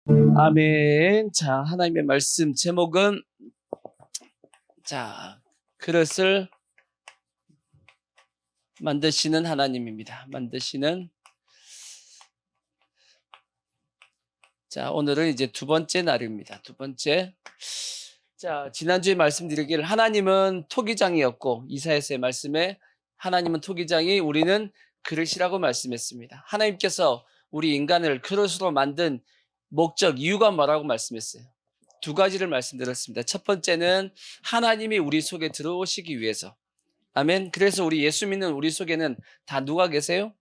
아멘. 자, 하나님의 말씀 제목은 그릇을 만드시는 하나님입니다. 오늘은 이제 두 번째 날입니다. 두 번째. 지난주에 말씀드리길 하나님은 토기장이었고, 이사야서의 말씀에 하나님은 토기장이 우리는 그릇이라고 말씀했습니다. 하나님께서 우리 인간을 그릇으로 만든 목적, 이유가 뭐라고 말씀했어요? 두 가지를 말씀드렸습니다. 첫 번째는 하나님이 우리 속에 들어오시기 위해서. 아멘. 그래서 우리 예수 믿는 우리 속에는 다 누가 계세요?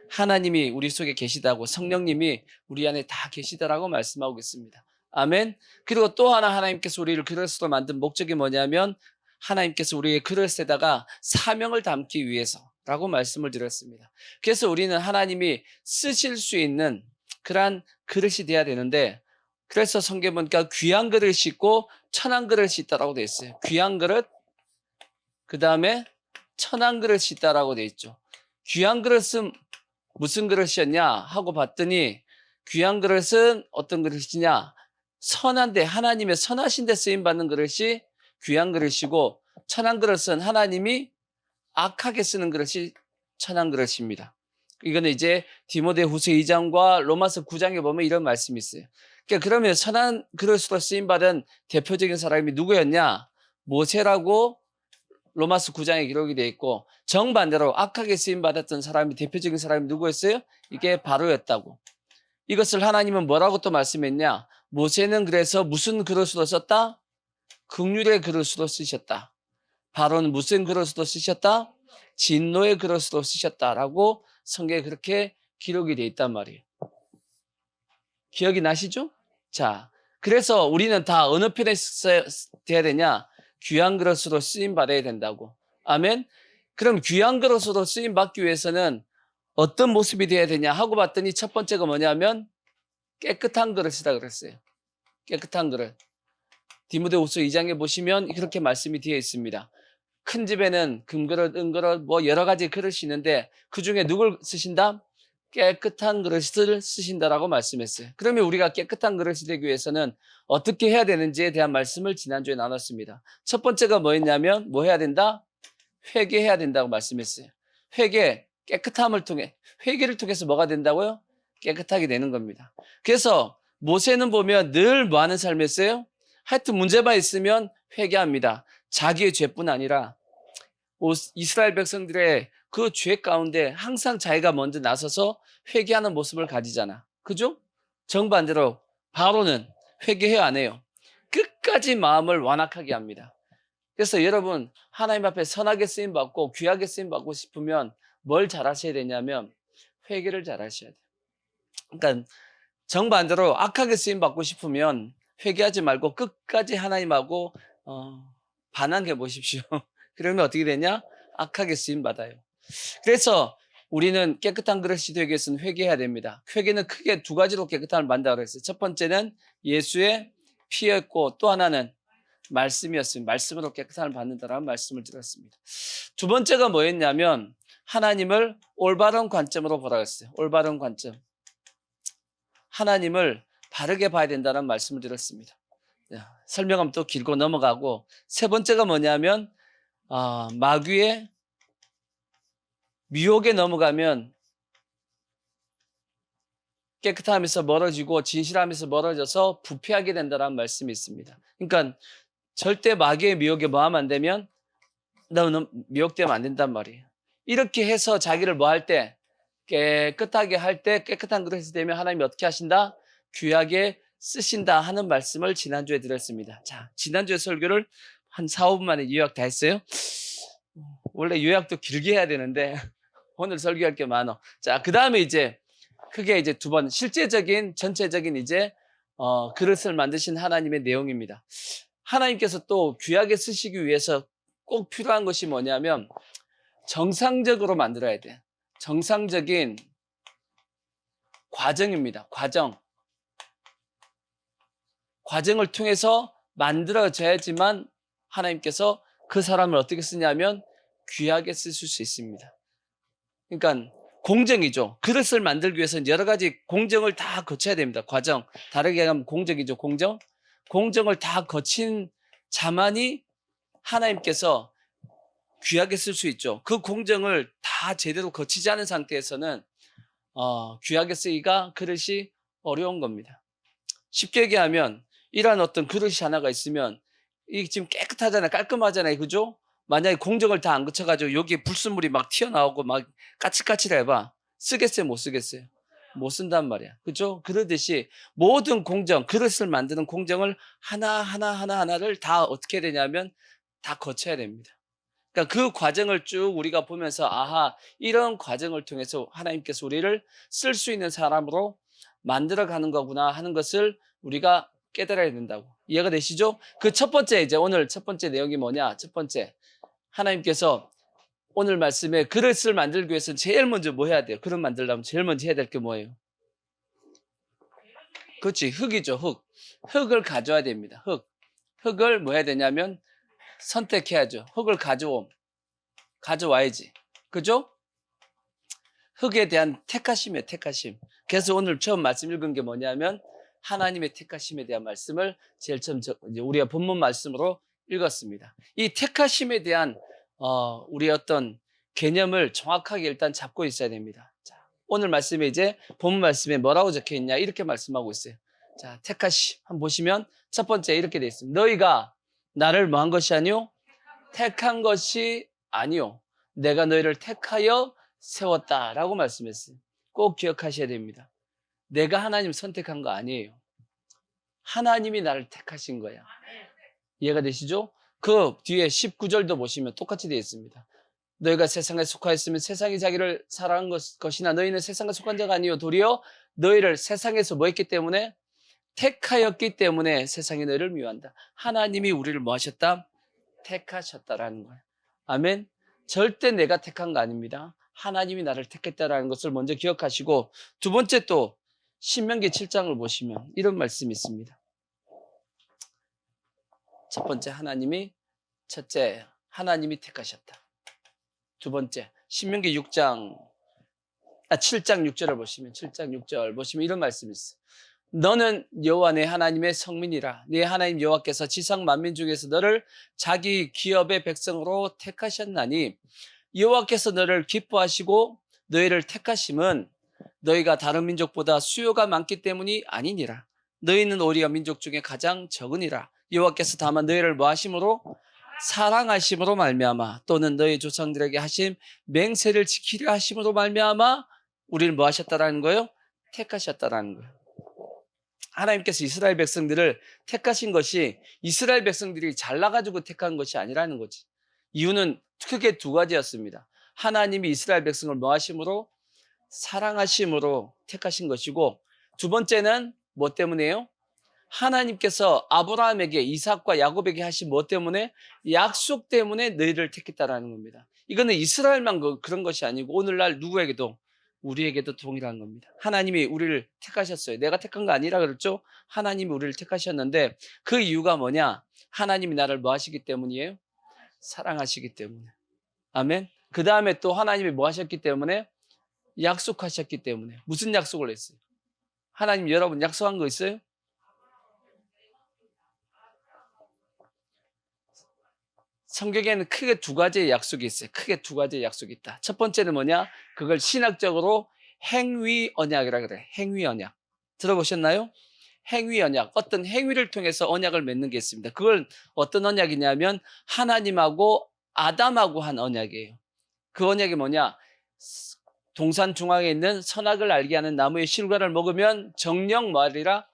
하나님이 우리 속에 계시다고, 성령님이 우리 안에 다 계시다라고 말씀하고 있습니다. 아멘. 그리고 또 하나 하나님께서 우리를 그릇으로 만든 목적이 뭐냐면 하나님께서 우리의 그릇에다가 사명을 담기 위해서라고 말씀을 드렸습니다. 그래서 우리는 하나님이 쓰실 수 있는 그러한 그릇이 돼야 되는데, 그래서 성경에 보니까 귀한 그릇이 있고 천한 그릇이 있다라고 되어 있어요. 귀한 그릇, 그 다음에 천한 그릇이 있다라고 되어 있죠. 귀한 그릇은 무슨 그릇이었냐 하고 봤더니, 귀한 그릇은 어떤 그릇이냐, 선한데 하나님의 선하신 데 쓰임받는 그릇이 귀한 그릇이고, 천한 그릇은 하나님이 악하게 쓰는 그릇이 천한 그릇입니다. 이거는 이제 디모데후서 2장과 로마서 9장에 보면 이런 말씀이 있어요. 그러면 선한 그릇으로 쓰임받은 대표적인 사람이 누구였냐? 모세라고 로마서 9장에 기록이 되어 있고, 정반대로 악하게 쓰임받았던 사람이, 대표적인 사람이 누구였어요? 이게 바로였다고. 이것을 하나님은 뭐라고 또 말씀했냐? 모세는 그래서 무슨 그릇으로 썼다? 긍휼의 그릇으로 쓰셨다. 바로는 무슨 그릇으로 쓰셨다? 진노의 그릇으로 쓰셨다라고 성경에 그렇게 기록이 되어 있단 말이에요. 기억이 나시죠? 그래서 우리는 다 어느 편에 돼야 되냐? 귀한 그릇으로 쓰임받아야 된다고. 아멘? 그럼 귀한 그릇으로 쓰임받기 위해서는 어떤 모습이 돼야 되냐 하고 봤더니 첫 번째가 뭐냐면 깨끗한 그릇이다 그랬어요. 깨끗한 그릇. 디모데후서 2장에 보시면 그렇게 말씀이 되어 있습니다. 큰 집에는 금그릇, 은그릇, 여러 가지 그릇이 있는데 그 중에 누굴 쓰신다? 깨끗한 그릇을 쓰신다라고 말씀했어요. 그러면 우리가 깨끗한 그릇이 되기 위해서는 어떻게 해야 되는지에 대한 말씀을 지난주에 나눴습니다. 첫 번째가 뭐였냐면 뭐 해야 된다? 회개해야 된다고 말씀했어요. 깨끗함을 통해, 회개를 통해서 뭐가 된다고요? 깨끗하게 되는 겁니다. 그래서 모세는 보면 늘 뭐 하는 삶이었어요? 하여튼 문제만 있으면 회개합니다. 자기의 죄뿐 아니라 이스라엘 백성들의 그 죄 가운데 항상 자기가 먼저 나서서 회개하는 모습을 가지잖아. 그죠? 정반대로 바로는 회개해요, 안 해요? 끝까지 마음을 완악하게 합니다. 그래서 여러분, 하나님 앞에 선하게 쓰임받고 귀하게 쓰임받고 싶으면 뭘 잘하셔야 되냐면 회개를 잘하셔야 돼요. 그러니까 정반대로 악하게 쓰임받고 싶으면 회개하지 말고 끝까지 하나님하고 반항해 보십시오. 그러면 어떻게 되냐? 악하게 쓰임받아요. 그래서 우리는 깨끗한 그릇이 되기 위해서는 회개해야 됩니다. 회개는 크게 두 가지로 깨끗함을 만든다고 했어요. 첫 번째는 예수의 피였고, 또 하나는 말씀이었습니다. 말씀으로 깨끗함을 받는다라는 말씀을 드렸습니다. 두 번째가 뭐였냐면 하나님을 올바른 관점으로 보라 했어요. 올바른 관점. 하나님을 바르게 봐야 된다는 말씀을 드렸습니다. 설명하면 또 길고 넘어가고, 세 번째가 뭐냐면 마귀의 미혹에 넘어가면 깨끗함에서 멀어지고 진실함에서 멀어져서 부패하게 된다는 말씀이 있습니다. 그러니까 절대 마귀의 미혹에 뭐하면 안 되면 너는 미혹되면 안 된단 말이에요. 이렇게 해서 자기를 뭐 할 때, 깨끗하게 할 때, 깨끗한 그릇이 되면 하나님이 어떻게 하신다? 귀하게 쓰신다 하는 말씀을 지난주에 드렸습니다. 지난주에 설교를 한 4, 5분 만에 요약 다 했어요. 원래 요약도 길게 해야 되는데 오늘 설교할 게 많아. 그 다음에 이제 크게 이제 두 번 실제적인 전체적인 이제 그릇을 만드신 하나님의 내용입니다. 하나님께서 또 귀하게 쓰시기 위해서 꼭 필요한 것이 뭐냐면 정상적으로 만들어야 돼. 정상적인 과정입니다. 과정을 통해서 만들어져야지만 하나님께서 그 사람을 어떻게 쓰냐면 귀하게 쓰실 수 있습니다. 그러니까 공정이죠. 그릇을 만들기 위해서는 여러 가지 공정을 다 거쳐야 됩니다. 과정. 다르게 하면 공정이죠. 공정. 공정을 다 거친 자만이 하나님께서 귀하게 쓸 수 있죠. 그 공정을 다 제대로 거치지 않은 상태에서는 귀하게 쓰기가 그릇이 어려운 겁니다. 쉽게 얘기하면 이러한 어떤 그릇이 하나가 있으면 이게 지금 깨끗하잖아요. 깔끔하잖아요. 그죠? 만약에 공정을 다 안 거쳐가지고 여기에 불순물이 막 튀어나오고 막 까칠까칠해봐. 쓰겠어요? 못 쓰겠어요? 못 쓴단 말이야. 그죠? 그러듯이 모든 공정, 그릇을 만드는 공정을 하나를 다 어떻게 해야 되냐면 다 거쳐야 됩니다. 그러니까 그 과정을 쭉 우리가 보면서 아하, 이런 과정을 통해서 하나님께서 우리를 쓸 수 있는 사람으로 만들어가는 거구나 하는 것을 우리가 깨달아야 된다고. 이해가 되시죠? 그 첫 번째, 이제 오늘 첫 번째 내용이 뭐냐? 첫 번째, 하나님께서 오늘 말씀에 그릇을 만들기 위해서 제일 먼저 뭐 해야 돼요? 그릇 만들려면 제일 먼저 해야 될 게 뭐예요? 그렇지, 흙이죠. 흙을 가져야 됩니다. 흙을 뭐 해야 되냐면 선택해야죠. 흙을 가져와야지. 그죠? 흙에 대한 택하심이에요. 택하심. 그래서 오늘 처음 말씀 읽은 게 뭐냐면 하나님의 택하심에 대한 말씀을 제일 처음 이제 우리가 본문 말씀으로 읽었습니다. 이 택하심에 대한 우리 어떤 개념을 정확하게 일단 잡고 있어야 됩니다. 자, 오늘 말씀에 이제 본문 말씀에 뭐라고 적혀 있냐 이렇게 말씀하고 있어요. 자, 택하심 한번 보시면 첫 번째 이렇게 되어 있습니다. 너희가 나를 뭐 한 것이 아니요? 택한 것이 아니요. 내가 너희를 택하여 세웠다라고 말씀했어요. 꼭 기억하셔야 됩니다. 내가 하나님 선택한 거 아니에요. 하나님이 나를 택하신 거야. 이해가 되시죠? 그 뒤에 19절도 보시면 똑같이 되어 있습니다. 너희가 세상에 속하였으면 세상이 자기를 사랑한 것이나 너희는 세상에 속한 자가 아니요 도리어 너희를 세상에서 뭐 했기 때문에 택하였기 때문에 세상이 너희를 미워한다. 하나님이 우리를 뭐 하셨다? 택하셨다라는 거예요. 아멘. 절대 내가 택한 거 아닙니다. 하나님이 나를 택했다라는 것을 먼저 기억하시고, 두 번째 또 신명기 7장을 보시면 이런 말씀이 있습니다. 첫 번째 첫째 하나님이 택하셨다. 두 번째 신명기 7장 6절을 보시면 7장 6절 보시면 이런 말씀이 있어요. 너는 여호와 내 하나님의 성민이라. 네 하나님 여호와께서 지상 만민 중에서 너를 자기 기업의 백성으로 택하셨나니 여호와께서 너를 기뻐하시고 너희를 택하심은 너희가 다른 민족보다 수요가 많기 때문이 아니니라. 너희는 오히려 민족 중에 가장 적으니라. 여호와께서 다만 너희를 뭐 하심으로? 사랑하심으로 말미암아 또는 너희 조상들에게 하신 맹세를 지키려 하심으로 말미암아 우리를 뭐 하셨다라는 거예요? 택하셨다라는 거예요. 하나님께서 이스라엘 백성들을 택하신 것이 이스라엘 백성들이 잘나가지고 택한 것이 아니라는 거지. 이유는 크게 두 가지였습니다. 하나님이 이스라엘 백성을 뭐 하심으로? 사랑하심으로 택하신 것이고, 두 번째는 뭐 때문에요? 하나님께서 아브라함에게 이삭과 야곱에게 하신 뭐 때문에? 약속 때문에 너희를 택했다라는 겁니다. 이거는 이스라엘만 그런 것이 아니고 오늘날 누구에게도 우리에게도 동일한 겁니다. 하나님이 우리를 택하셨어요. 내가 택한 거 아니라 그랬죠? 하나님이 우리를 택하셨는데 그 이유가 뭐냐? 하나님이 나를 뭐 하시기 때문이에요? 사랑하시기 때문에. 아멘. 그 다음에 또 하나님이 뭐 하셨기 때문에? 약속하셨기 때문에. 무슨 약속을 했어요? 하나님 여러분 약속한 거 있어요? 성경에는 크게 두 가지의 약속이 있어요. 크게 두 가지의 약속이 있다. 첫 번째는 뭐냐? 그걸 신학적으로 행위 언약이라 그래. 행위 언약. 들어보셨나요? 행위 언약. 어떤 행위를 통해서 언약을 맺는 게 있습니다. 그걸 어떤 언약이냐면 하나님하고 아담하고 한 언약이에요. 그 언약이 뭐냐? 동산 중앙에 있는 선악을 알게 하는 나무의 실과를 먹으면 정령 뭐하리라?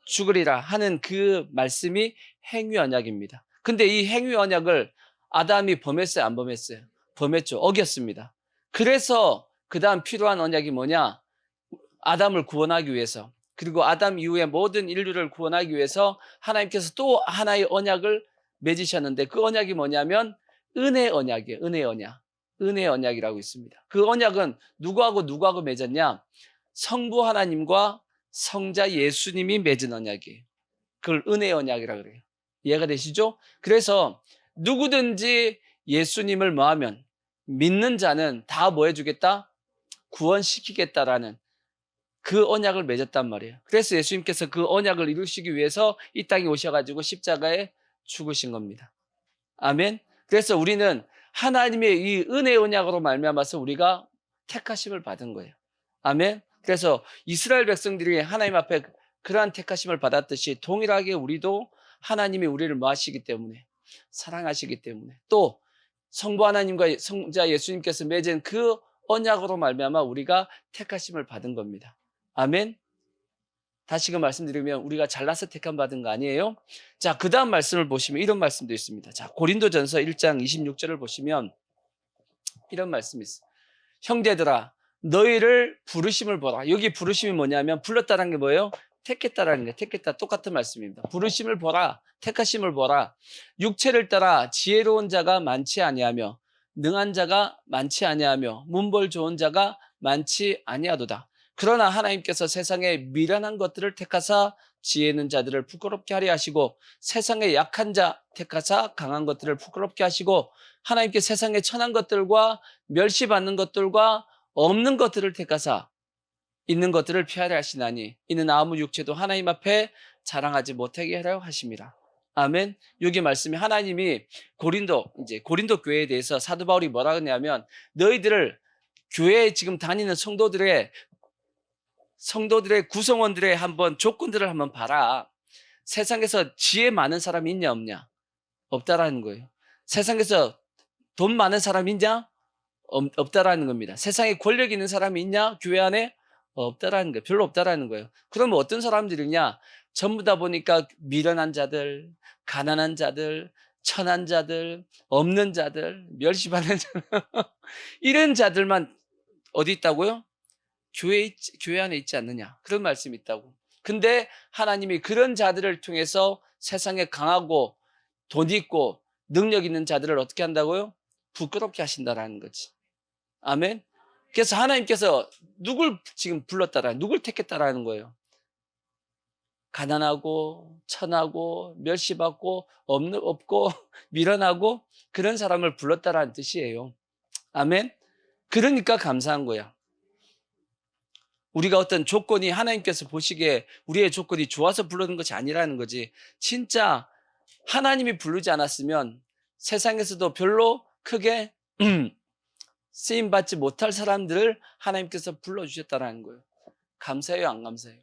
죽으리라 하는 그 말씀이 행위 언약입니다. 근데 이 행위 언약을 아담이 범했어요? 안 범했어요? 범했죠. 어겼습니다. 그래서 그 다음 필요한 언약이 뭐냐? 아담을 구원하기 위해서, 그리고 아담 이후에 모든 인류를 구원하기 위해서 하나님께서 또 하나의 언약을 맺으셨는데 그 언약이 뭐냐면 은혜 언약이에요. 은혜 언약. 은혜 언약이라고 있습니다. 그 언약은 누구하고 맺었냐? 성부 하나님과 성자 예수님이 맺은 언약이에요. 그걸 은혜 언약이라고 그래요. 이해가 되시죠? 그래서 누구든지 예수님을 뭐하면 믿는 자는 다 뭐 해주겠다? 구원시키겠다라는 그 언약을 맺었단 말이에요. 그래서 예수님께서 그 언약을 이루시기 위해서 이 땅에 오셔가지고 십자가에 죽으신 겁니다. 아멘. 그래서 우리는 하나님의 이 은혜의 언약으로 말미암아서 우리가 택하심을 받은 거예요. 아멘. 그래서 이스라엘 백성들이 하나님 앞에 그러한 택하심을 받았듯이 동일하게 우리도 하나님이 우리를 뭐 하시기 때문에, 사랑하시기 때문에, 또 성부 하나님과 성자 예수님께서 맺은 그 언약으로 말미암아 우리가 택하심을 받은 겁니다. 아멘. 다시금 말씀드리면 우리가 잘나서 택함 받은 거 아니에요? 자, 그 다음 말씀을 보시면 이런 말씀도 있습니다. 자, 고린도전서 1장 26절을 보시면 이런 말씀이 있어요. 형제들아, 너희를 부르심을 보라. 여기 부르심이 뭐냐면 불렀다는 게 뭐예요? 택했다라는 게, 택했다 똑같은 말씀입니다. 부르심을 보라, 택하심을 보라. 육체를 따라 지혜로운 자가 많지 아니하며 능한 자가 많지 아니하며 문벌 좋은 자가 많지 아니하도다. 그러나 하나님께서 세상에 미련한 것들을 택하사 지혜 있는 자들을 부끄럽게 하려 하시고 세상에 약한 자 택하사 강한 것들을 부끄럽게 하시고 하나님께 세상에 천한 것들과 멸시받는 것들과 없는 것들을 택하사 있는 것들을 피하려 하시나니 이는 아무 육체도 하나님 앞에 자랑하지 못하게 하려 하심이라. 아멘. 여기 말씀이 하나님이 고린도 교회에 대해서 사도 바울이 뭐라 그러냐면 너희들을 교회에 지금 다니는 성도들의 구성원들의 한번 조건들을 한번 봐라. 세상에서 지혜 많은 사람이 있냐 없냐? 없다라는 거예요. 세상에서 돈 많은 사람이 있냐? 없다라는 겁니다. 세상에 권력 있는 사람이 있냐? 교회 안에? 없다라는 거예요. 별로 없다라는 거예요. 그러면 어떤 사람들이냐? 전부 다 보니까 미련한 자들, 가난한 자들, 천한 자들, 없는 자들, 멸시받는 자들 이런 자들만 어디 있다고요? 교회 안에 있지 않느냐? 그런 말씀이 있다고. 근데 하나님이 그런 자들을 통해서 세상에 강하고 돈 있고 능력 있는 자들을 어떻게 한다고요? 부끄럽게 하신다라는 거지. 아멘. 그래서 하나님께서 누굴 지금 누굴 택했다라는 거예요. 가난하고 천하고 멸시받고 없고 미련하고 그런 사람을 불렀다라는 뜻이에요. 아멘. 그러니까 감사한 거야. 우리가 어떤 조건이 하나님께서 보시기에 우리의 조건이 좋아서 부르는 것이 아니라는 거지. 진짜 하나님이 부르지 않았으면 세상에서도 별로 크게 쓰임받지 못할 사람들을 하나님께서 불러주셨다는 거예요. 감사해요, 안 감사해요?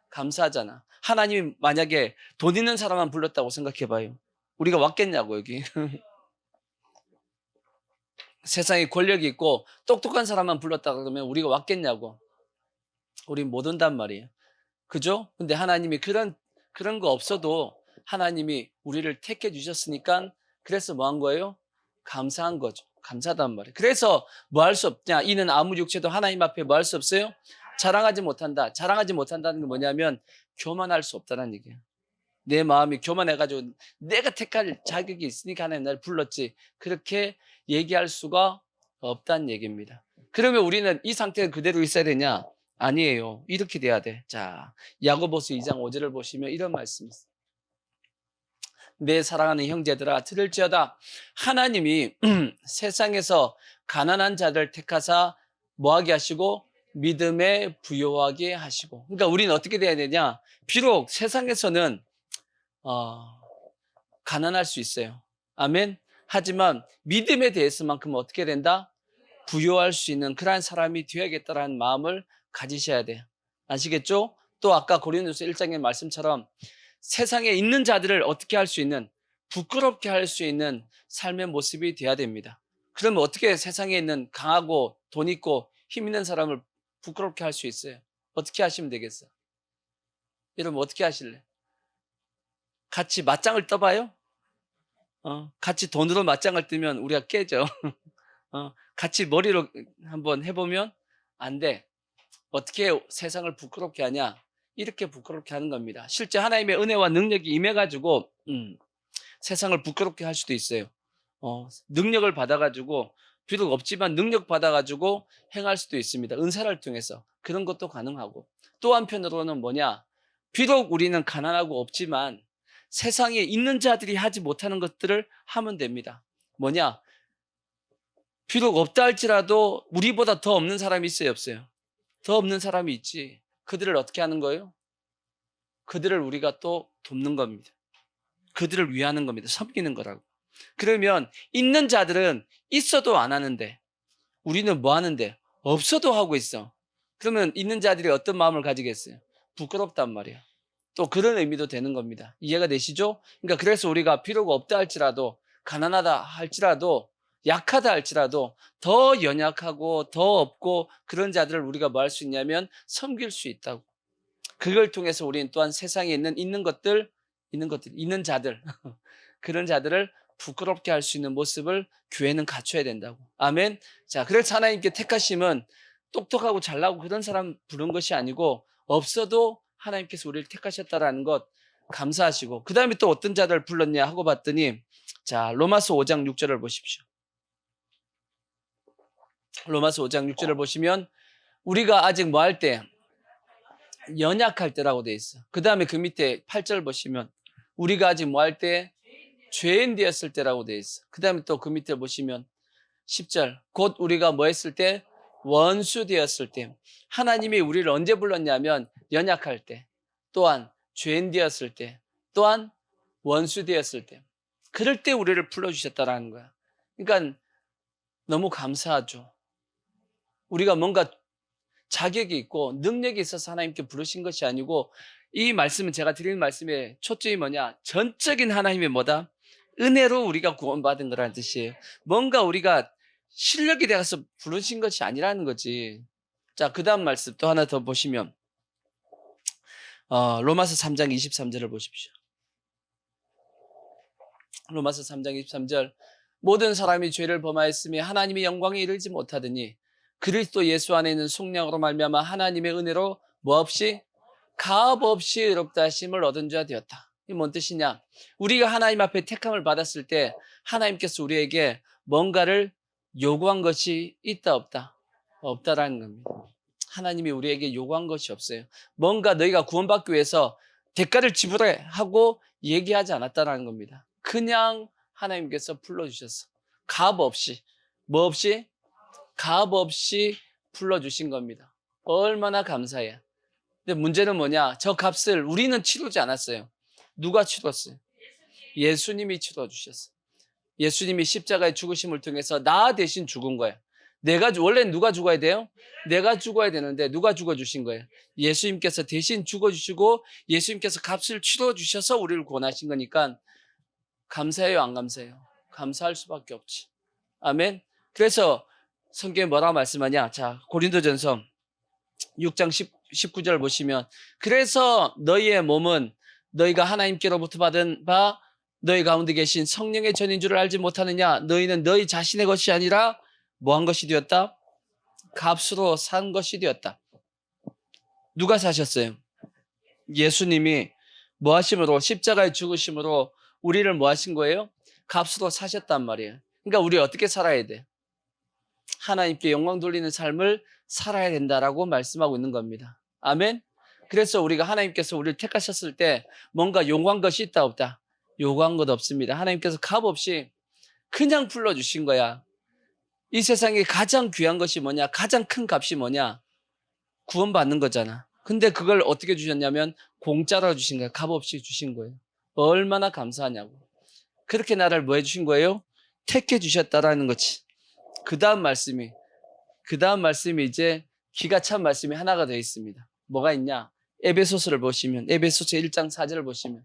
감사하잖아. 하나님이 만약에 돈 있는 사람만 불렀다고 생각해봐요. 우리가 왔겠냐고, 여기. 세상에 권력이 있고 똑똑한 사람만 불렀다 그러면 우리가 왔겠냐고. 우리 못 온단 말이에요. 그죠? 근데 하나님이 그런 거 없어도 하나님이 우리를 택해 주셨으니까 그래서 뭐 한 거예요? 감사한 거죠. 감사하단 말이에요. 그래서 뭐 할 수 없냐? 이는 아무 육체도 하나님 앞에 뭐 할 수 없어요? 자랑하지 못한다. 자랑하지 못한다는 게 뭐냐면 교만할 수 없다는 얘기예요. 내 마음이 교만해가지고 내가 택할 자격이 있으니까 하나님 나를 불렀지. 그렇게 얘기할 수가 없다는 얘기입니다. 그러면 우리는 이 상태가 그대로 있어야 되냐? 아니에요. 이렇게 돼야 돼. 자, 야고보서 2장 5절을 보시면 이런 말씀이 있어요. 내 사랑하는 형제들아 들을지어다 하나님이 세상에서 가난한 자를 택하사 뭐하게 하시고 믿음에 부요하게 하시고. 그러니까 우리는 어떻게 돼야 되냐? 비록 세상에서는 가난할 수 있어요. 아멘. 하지만 믿음에 대해서만큼 어떻게 된다? 부요할 수 있는 그러한 사람이 되어야겠다라는 마음을 가지셔야 돼요. 아시겠죠? 또 아까 고린도서 1장의 말씀처럼 세상에 있는 자들을 어떻게 할 수 있는, 부끄럽게 할 수 있는 삶의 모습이 돼야 됩니다. 그러면 어떻게 세상에 있는 강하고 돈 있고 힘 있는 사람을 부끄럽게 할 수 있어요? 어떻게 하시면 되겠어요? 여러분 어떻게 하실래? 같이 맞짱을 떠봐요? 같이 돈으로 맞짱을 뜨면 우리가 깨져. 같이 머리로 한번 해보면 안 돼. 어떻게 세상을 부끄럽게 하냐? 이렇게 부끄럽게 하는 겁니다. 실제 하나님의 은혜와 능력이 임해가지고 세상을 부끄럽게 할 수도 있어요. 능력을 받아가지고 비록 없지만 능력 받아가지고 행할 수도 있습니다. 은사를 통해서 그런 것도 가능하고 또 한편으로는 뭐냐? 비록 우리는 가난하고 없지만 세상에 있는 자들이 하지 못하는 것들을 하면 됩니다. 뭐냐? 비록 없다 할지라도 우리보다 더 없는 사람이 있어요, 없어요? 더 없는 사람이 있지. 그들을 어떻게 하는 거예요? 그들을 우리가 또 돕는 겁니다. 그들을 위하는 겁니다. 섬기는 거라고. 그러면 있는 자들은 있어도 안 하는데 우리는 뭐 하는데? 없어도 하고 있어. 그러면 있는 자들이 어떤 마음을 가지겠어요? 부끄럽단 말이야. 또 그런 의미도 되는 겁니다. 이해가 되시죠? 그러니까 그래서 우리가 필요가 없다 할지라도, 가난하다 할지라도, 약하다 할지라도 더 연약하고 더 없고 그런 자들을 우리가 뭐 할 수 있냐면 섬길 수 있다고. 그걸 통해서 우리는 또한 세상에 있는 있는 자들 그런 자들을 부끄럽게 할 수 있는 모습을 교회는 갖춰야 된다고. 아멘. 자, 그래서 하나님께 택하심은 똑똑하고 잘나고 그런 사람 부른 것이 아니고 없어도 하나님께서 우리를 택하셨다라는 것 감사하시고, 그 다음에 또 어떤 자들을 불렀냐 하고 봤더니, 자, 로마서 5장 6절을 보십시오. 로마서 5장 6절을 보시면 우리가 아직 뭐 할 때? 연약할 때라고 돼 있어. 그 다음에 그 밑에 8절 보시면 우리가 아직 뭐 할 때? 죄인 되었을 때라고 돼 있어. 그 다음에 또 그 밑에 보시면 10절, 곧 우리가 뭐 했을 때? 원수 되었을 때. 하나님이 우리를 언제 불렀냐면 연약할 때, 또한 죄인 되었을 때, 또한 원수 되었을 때. 그럴 때 우리를 불러주셨다라는 거야. 그러니까 너무 감사하죠. 우리가 뭔가 자격이 있고 능력이 있어서 하나님께 부르신 것이 아니고, 이 말씀은 제가 드리는 말씀의 초점이 뭐냐? 전적인 하나님의 뭐다? 은혜로 우리가 구원받은 거라는 뜻이에요. 뭔가 우리가 실력이 되어서 부르신 것이 아니라는 거지. 자, 그 다음 말씀 또 하나 더 보시면 로마서 3장 23절을 보십시오. 로마서 3장 23절, 모든 사람이 죄를 범하였으며 하나님의 영광에 이르지 못하더니 그리스도 예수 안에 있는 속량으로 말미암아 하나님의 은혜로 뭐 없이? 가업 없이 의롭다 하심을 얻은 자가 되었다. 이게 뭔 뜻이냐? 우리가 하나님 앞에 택함을 받았을 때 하나님께서 우리에게 뭔가를 요구한 것이 있다 없다? 없다라는 겁니다. 하나님이 우리에게 요구한 것이 없어요. 뭔가 너희가 구원받기 위해서 대가를 지불해 하고 얘기하지 않았다라는 겁니다. 그냥 하나님께서 불러주셨어. 가업 없이. 뭐 없이? 가업 없이 불러주신 겁니다. 얼마나 감사해요. 근데 문제는 뭐냐? 저 값을 우리는 치르지 않았어요. 누가 치렀어요? 예수님이 치러주셨어요. 예수님이 십자가의 죽으심을 통해서 나 대신 죽은 거예요. 원래 누가 죽어야 돼요? 내가 죽어야 되는데 누가 죽어주신 거예요? 예수님께서 대신 죽어주시고 예수님께서 값을 치러주셔서 우리를 구원하신 거니까 감사해요, 안 감사해요? 감사할 수밖에 없지. 아멘. 그래서 성경에 뭐라고 말씀하냐? 자, 고린도전서 6장 19절 보시면, 그래서 너희의 몸은 너희가 하나님께로부터 받은 바 너희 가운데 계신 성령의 전인 줄을 알지 못하느냐? 너희는 너희 자신의 것이 아니라 뭐 한 것이 되었다? 값으로 산 것이 되었다. 누가 사셨어요? 예수님이 뭐 하심으로? 십자가의 죽으심으로 우리를 뭐 하신 거예요? 값으로 사셨단 말이에요. 그러니까 우리 어떻게 살아야 돼? 하나님께 영광 돌리는 삶을 살아야 된다라고 말씀하고 있는 겁니다. 아멘. 그래서 우리가 하나님께서 우리를 택하셨을 때 뭔가 요구한 것이 있다 없다? 요구한 것 없습니다. 하나님께서 값 없이 그냥 불러주신 거야. 이 세상에 가장 귀한 것이 뭐냐? 가장 큰 값이 뭐냐? 구원받는 거잖아. 근데 그걸 어떻게 주셨냐면 공짜로 주신 거야. 값 없이 주신 거예요. 얼마나 감사하냐고. 그렇게 나를 뭐 해주신 거예요? 택해 주셨다라는 거지. 그 다음 말씀이 이제 기가 찬 말씀이 하나가 되어 있습니다. 뭐가 있냐? 에베소서를 보시면, 에베소서 1장 4절을 보시면,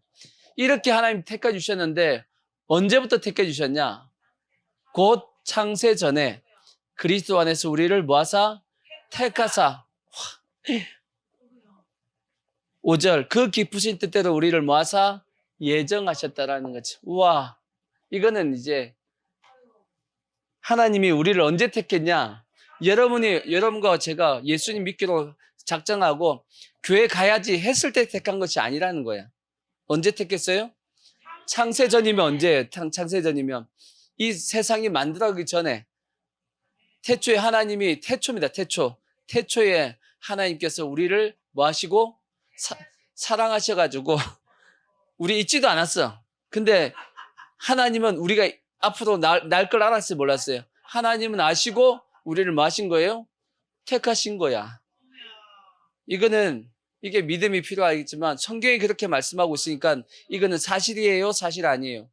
이렇게 하나님 택해 주셨는데 언제부터 택해 주셨냐? 곧 창세 전에 그리스도 안에서 우리를 모아사 택하사, 5절, 그 기쁘신 뜻대로 우리를 모아사 예정하셨다라는 거죠. 우와, 이거는 이제 하나님이 우리를 언제 택했냐? 여러분과 제가 예수님 믿기로 작정하고 교회 가야지 했을 때 택한 것이 아니라는 거야. 언제 택했어요? 창세전이면 언제예요? 창세전이면 이 세상이 만들어지기 전에, 태초에 하나님이, 태초입니다. 태초에 하나님께서 우리를 뭐 하시고? 사랑하셔가지고 우리 있지도 않았어. 근데 하나님은 우리가 앞으로 날 걸 알았어요, 몰랐어요? 하나님은 아시고 우리를 뭐 하신 거예요? 택하신 거야. 이게 믿음이 필요하겠지만 성경이 그렇게 말씀하고 있으니까 이거는 사실이에요? 사실 아니에요?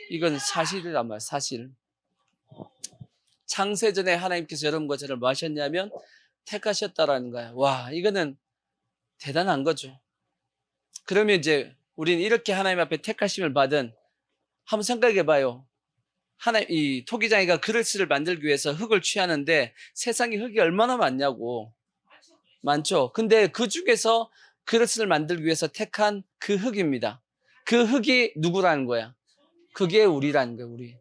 이건 사실이란 말이에요. 사실. 창세전에 하나님께서 여러분과 저를 뭐 하셨냐면 택하셨다라는 거야. 와, 이거는 대단한 거죠. 그러면 이제 우리는 이렇게 하나님 앞에 택하심을 받은, 한번 생각해 봐요. 이 토기장이가 그릇을 만들기 위해서 흙을 취하는데 세상에 흙이 얼마나 많냐고. 많죠. 근데 그 중에서 그릇을 만들기 위해서 택한 그 흙입니다. 그 흙이 누구라는 거야? 그게 우리라는 거야, 우리.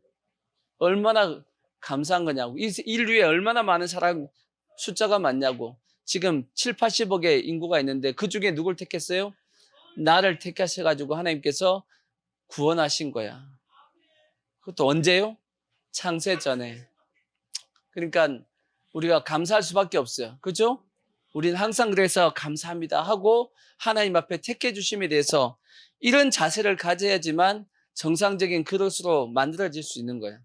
얼마나 감사한 거냐고. 이 인류에 얼마나 많은 사람 숫자가 많냐고. 지금 7, 80억의 인구가 있는데 그 중에 누굴 택했어요? 나를 택하셔가지고 하나님께서 구원하신 거야. 그것도 언제요? 창세전에. 그러니까 우리가 감사할 수밖에 없어요. 그죠? 우리는 항상 그래서 감사합니다 하고 하나님 앞에 택해 주심에 대해서 이런 자세를 가져야지만 정상적인 그릇으로 만들어질 수 있는 거예요.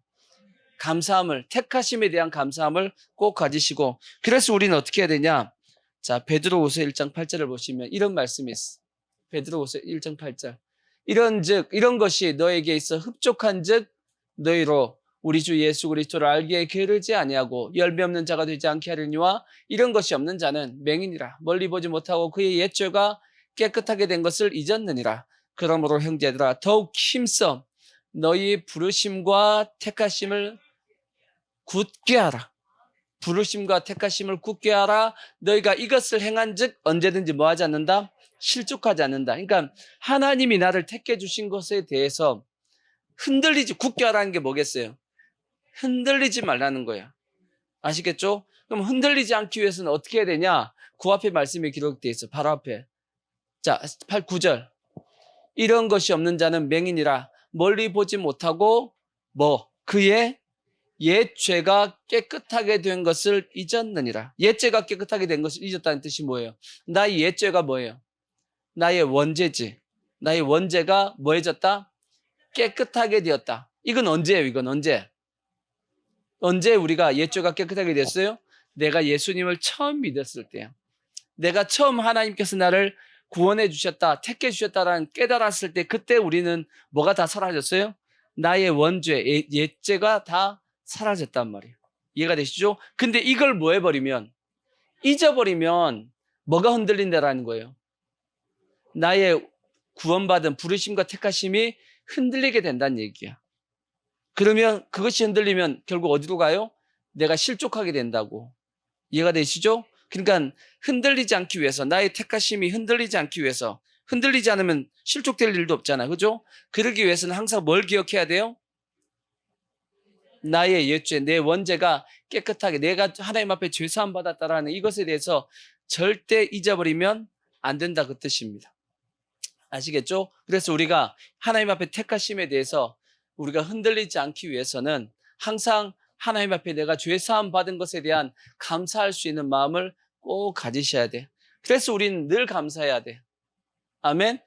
감사함을, 택하심에 대한 감사함을 꼭 가지시고, 그래서 우리는 어떻게 해야 되냐? 자, 베드로후서 1장 8절을 보시면 이런 말씀이 있어. 베드로후서 1장 8절. 이런 것이 너에게 있어 흡족한즉 너희로 우리 주 예수 그리스도를 알기에 게으르지 아니하고 열매 없는 자가 되지 않게 하려니와 이런 것이 없는 자는 맹인이라 멀리 보지 못하고 그의 옛죄가 깨끗하게 된 것을 잊었느니라. 그러므로 형제들아 더욱 힘써 너희 부르심과 택하심을 굳게 하라. 부르심과 택하심을 굳게 하라. 너희가 이것을 행한즉 언제든지 뭐하지 않는다? 실족하지 않는다. 그러니까 하나님이 나를 택해 주신 것에 대해서 굳게 하라는 게 뭐겠어요? 흔들리지 말라는 거야. 아시겠죠? 그럼 흔들리지 않기 위해서는 어떻게 해야 되냐? 그 앞에 말씀이 기록되어 있어. 바로 앞에. 자, 9절. 이런 것이 없는 자는 맹인이라 멀리 보지 못하고 그의 옛 죄가 깨끗하게 된 것을 잊었느니라. 옛 죄가 깨끗하게 된 것을 잊었다는 뜻이 뭐예요? 나의 옛 죄가 뭐예요? 나의 원죄지. 나의 원죄가 뭐해졌다? 깨끗하게 되었다. 이건 언제예요? 이건 언제? 언제 우리가 옛 죄가 깨끗하게 됐어요? 내가 예수님을 처음 믿었을 때야. 내가 처음 하나님께서 나를 구원해 주셨다, 택해 주셨다라는 깨달았을 때 그때 우리는 뭐가 다 사라졌어요? 나의 원죄, 옛 죄가 다 사라졌단 말이에요. 이해가 되시죠? 근데 이걸 뭐 해버리면, 잊어버리면 뭐가 흔들린다라는 거예요? 나의 구원받은 부르심과 택하심이 흔들리게 된다는 얘기야. 그러면 그것이 흔들리면 결국 어디로 가요? 내가 실족하게 된다고. 이해가 되시죠? 그러니까 흔들리지 않기 위해서, 나의 택하심이 흔들리지 않기 위해서, 흔들리지 않으면 실족될 일도 없잖아. 그죠? 그러기 위해서는 항상 뭘 기억해야 돼요? 나의 옛죄, 내 원죄가 깨끗하게, 내가 하나님 앞에 죄사함 받았다라는 이것에 대해서 절대 잊어버리면 안 된다, 그 뜻입니다. 아시겠죠? 그래서 우리가 하나님 앞에 택하심에 대해서 우리가 흔들리지 않기 위해서는 항상 하나님 앞에 내가 죄사함 받은 것에 대한 감사할 수 있는 마음을 꼭 가지셔야 돼. 그래서 우리는 늘 감사해야 돼. 아멘.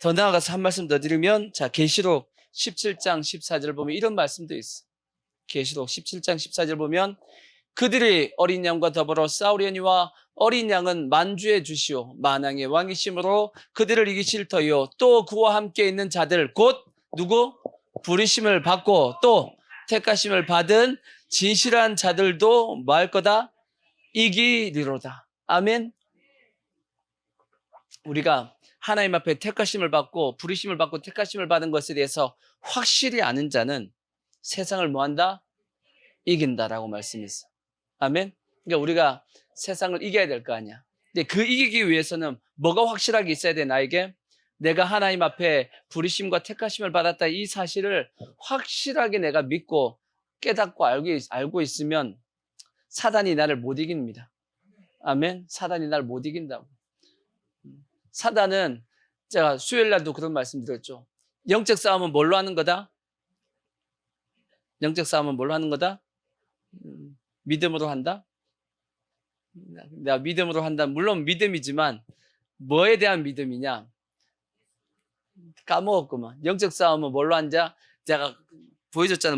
더 나아가서 한 말씀 더 드리면, 자, 계시록 17장 14절 보면 이런 말씀도 있어. 계시록 17장 14절 보면 그들이 어린 양과 더불어 싸우려니와 어린 양은 만주의 주시오 만왕의 왕이심으로 그들을 이기실 터이요 또 그와 함께 있는 자들 곧 누구? 부르심을 받고 또 택하심을 받은 진실한 자들도 뭐 할 거다? 이기리로다. 아멘. 우리가 하나님 앞에 택하심을 받고 부르심을 받고 택하심을 받은 것에 대해서 확실히 아는 자는 세상을 뭐한다? 이긴다라고 말씀했어. 아멘. 그러니까 우리가 세상을 이겨야 될 거 아니야. 근데 그 이기기 위해서는 뭐가 확실하게 있어야 돼? 나에게 내가 하나님 앞에 부르심과 택하심을 받았다 이 사실을 확실하게 내가 믿고 깨닫고 알고 있으면 사단이 나를 못 이깁니다. 아멘. 사단이 나를 못 이긴다고. 사단은 제가 수요일 날도 그런 말씀 드렸죠. 영적 싸움은 뭘로 하는 거다? 영적 싸움은 뭘로 하는 거다? 믿음으로 한다? 내가 믿음으로 한다. 물론 믿음이지만 뭐에 대한 믿음이냐? 까먹었구만. 영적 싸움은 뭘로 한자? 제가 보여줬잖아.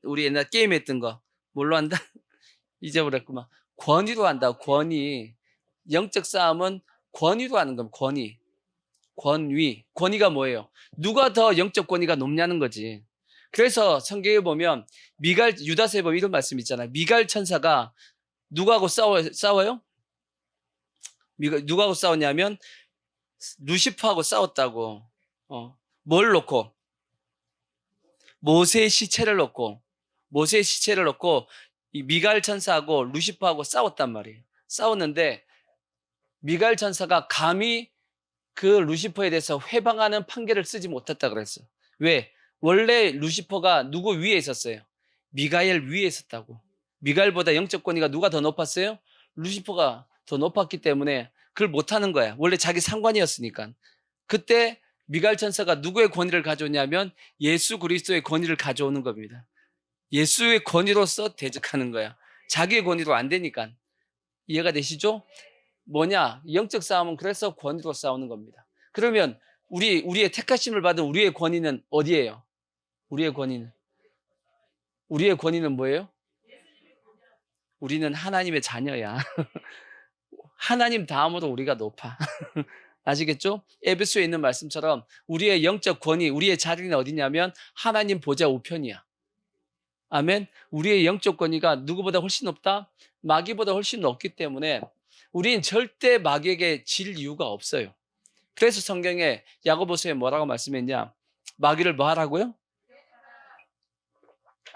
우리 옛날 게임 했던 거. 뭘로 한다? 잊어버렸구만. 권위로 한다. 권위. 영적 싸움은 권위로 하는 겁니다. 권위. 권위. 권위가 뭐예요? 누가 더 영적 권위가 높냐는 거지. 그래서 성경에 보면 유다서에 보면 이런 말씀 있잖아요. 미갈 천사가 누구하고 싸워요? 누구하고 싸웠냐면 루시퍼하고 싸웠다고. 뭘 놓고? 모세의 시체를 놓고 이 미갈 천사하고 루시퍼하고 싸웠단 말이에요. 싸웠는데 미갈 천사가 감히 그 루시퍼에 대해서 회방하는 판결을 쓰지 못했다 그랬어요. 왜? 원래 루시퍼가 누구 위에 있었어요? 미가엘 위에 있었다고. 미가엘보다 영적 권위가 누가 더 높았어요? 루시퍼가 더 높았기 때문에 그걸 못하는 거야. 원래 자기 상관이었으니까. 그때 미가엘 천사가 누구의 권위를 가져오냐면 예수 그리스도의 권위를 가져오는 겁니다. 예수의 권위로서 대적하는 거야. 자기의 권위로 안 되니까. 이해가 되시죠? 뭐냐? 영적 싸움은 그래서 권위로 싸우는 겁니다. 그러면 우리의 택하심을 받은 우리의 권위는 어디예요? 우리의 권위는 뭐예요? 우리는 하나님의 자녀야. 하나님 다음으로 우리가 높아. 아시겠죠? 에베소에 있는 말씀처럼 우리의 영적 권위, 우리의 자리는 어디냐면 하나님 보좌 우편이야. 아멘. 우리의 영적 권위가 누구보다 훨씬 높다? 마귀보다 훨씬 높기 때문에 우리는 절대 마귀에게 질 이유가 없어요. 그래서 성경에 야고보서에 뭐라고 말씀했냐? 마귀를 뭐 하라고요?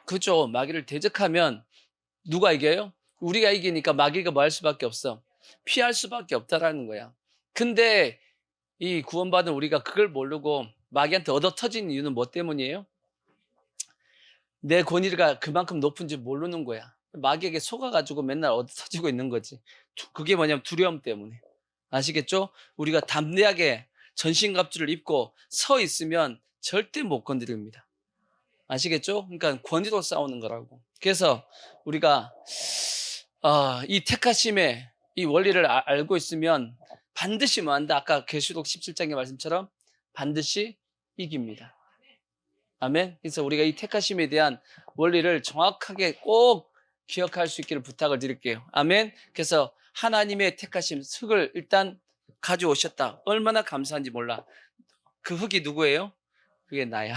그죠. 마귀를 대적하면 누가 이겨요? 우리가 이기니까 마귀가 뭐 할 수밖에 없어? 피할 수밖에 없다라는 거야. 근데 이 구원받은 우리가 그걸 모르고 마귀한테 얻어터진 이유는 뭐 때문이에요? 내 권위가 그만큼 높은지 모르는 거야. 마귀에게 속아가지고 맨날 얻어터지고 있는 거지. 그게 뭐냐면 두려움 때문에. 아시겠죠? 우리가 담대하게 전신갑주를 입고 서 있으면 절대 못 건드립니다. 아시겠죠? 그러니까 권위로 싸우는 거라고. 그래서 우리가 이 택하심의 이 원리를 알고 있으면 반드시 뭐 한다? 아까 계시록 17장의 말씀처럼 반드시 이깁니다. 아멘. 그래서 우리가 이 택하심에 대한 원리를 정확하게 꼭 기억할 수 있기를 부탁을 드릴게요. 아멘. 그래서 하나님의 택하심 흙을 일단 가져오셨다. 얼마나 감사한지 몰라. 그 흙이 누구예요? 그게 나야.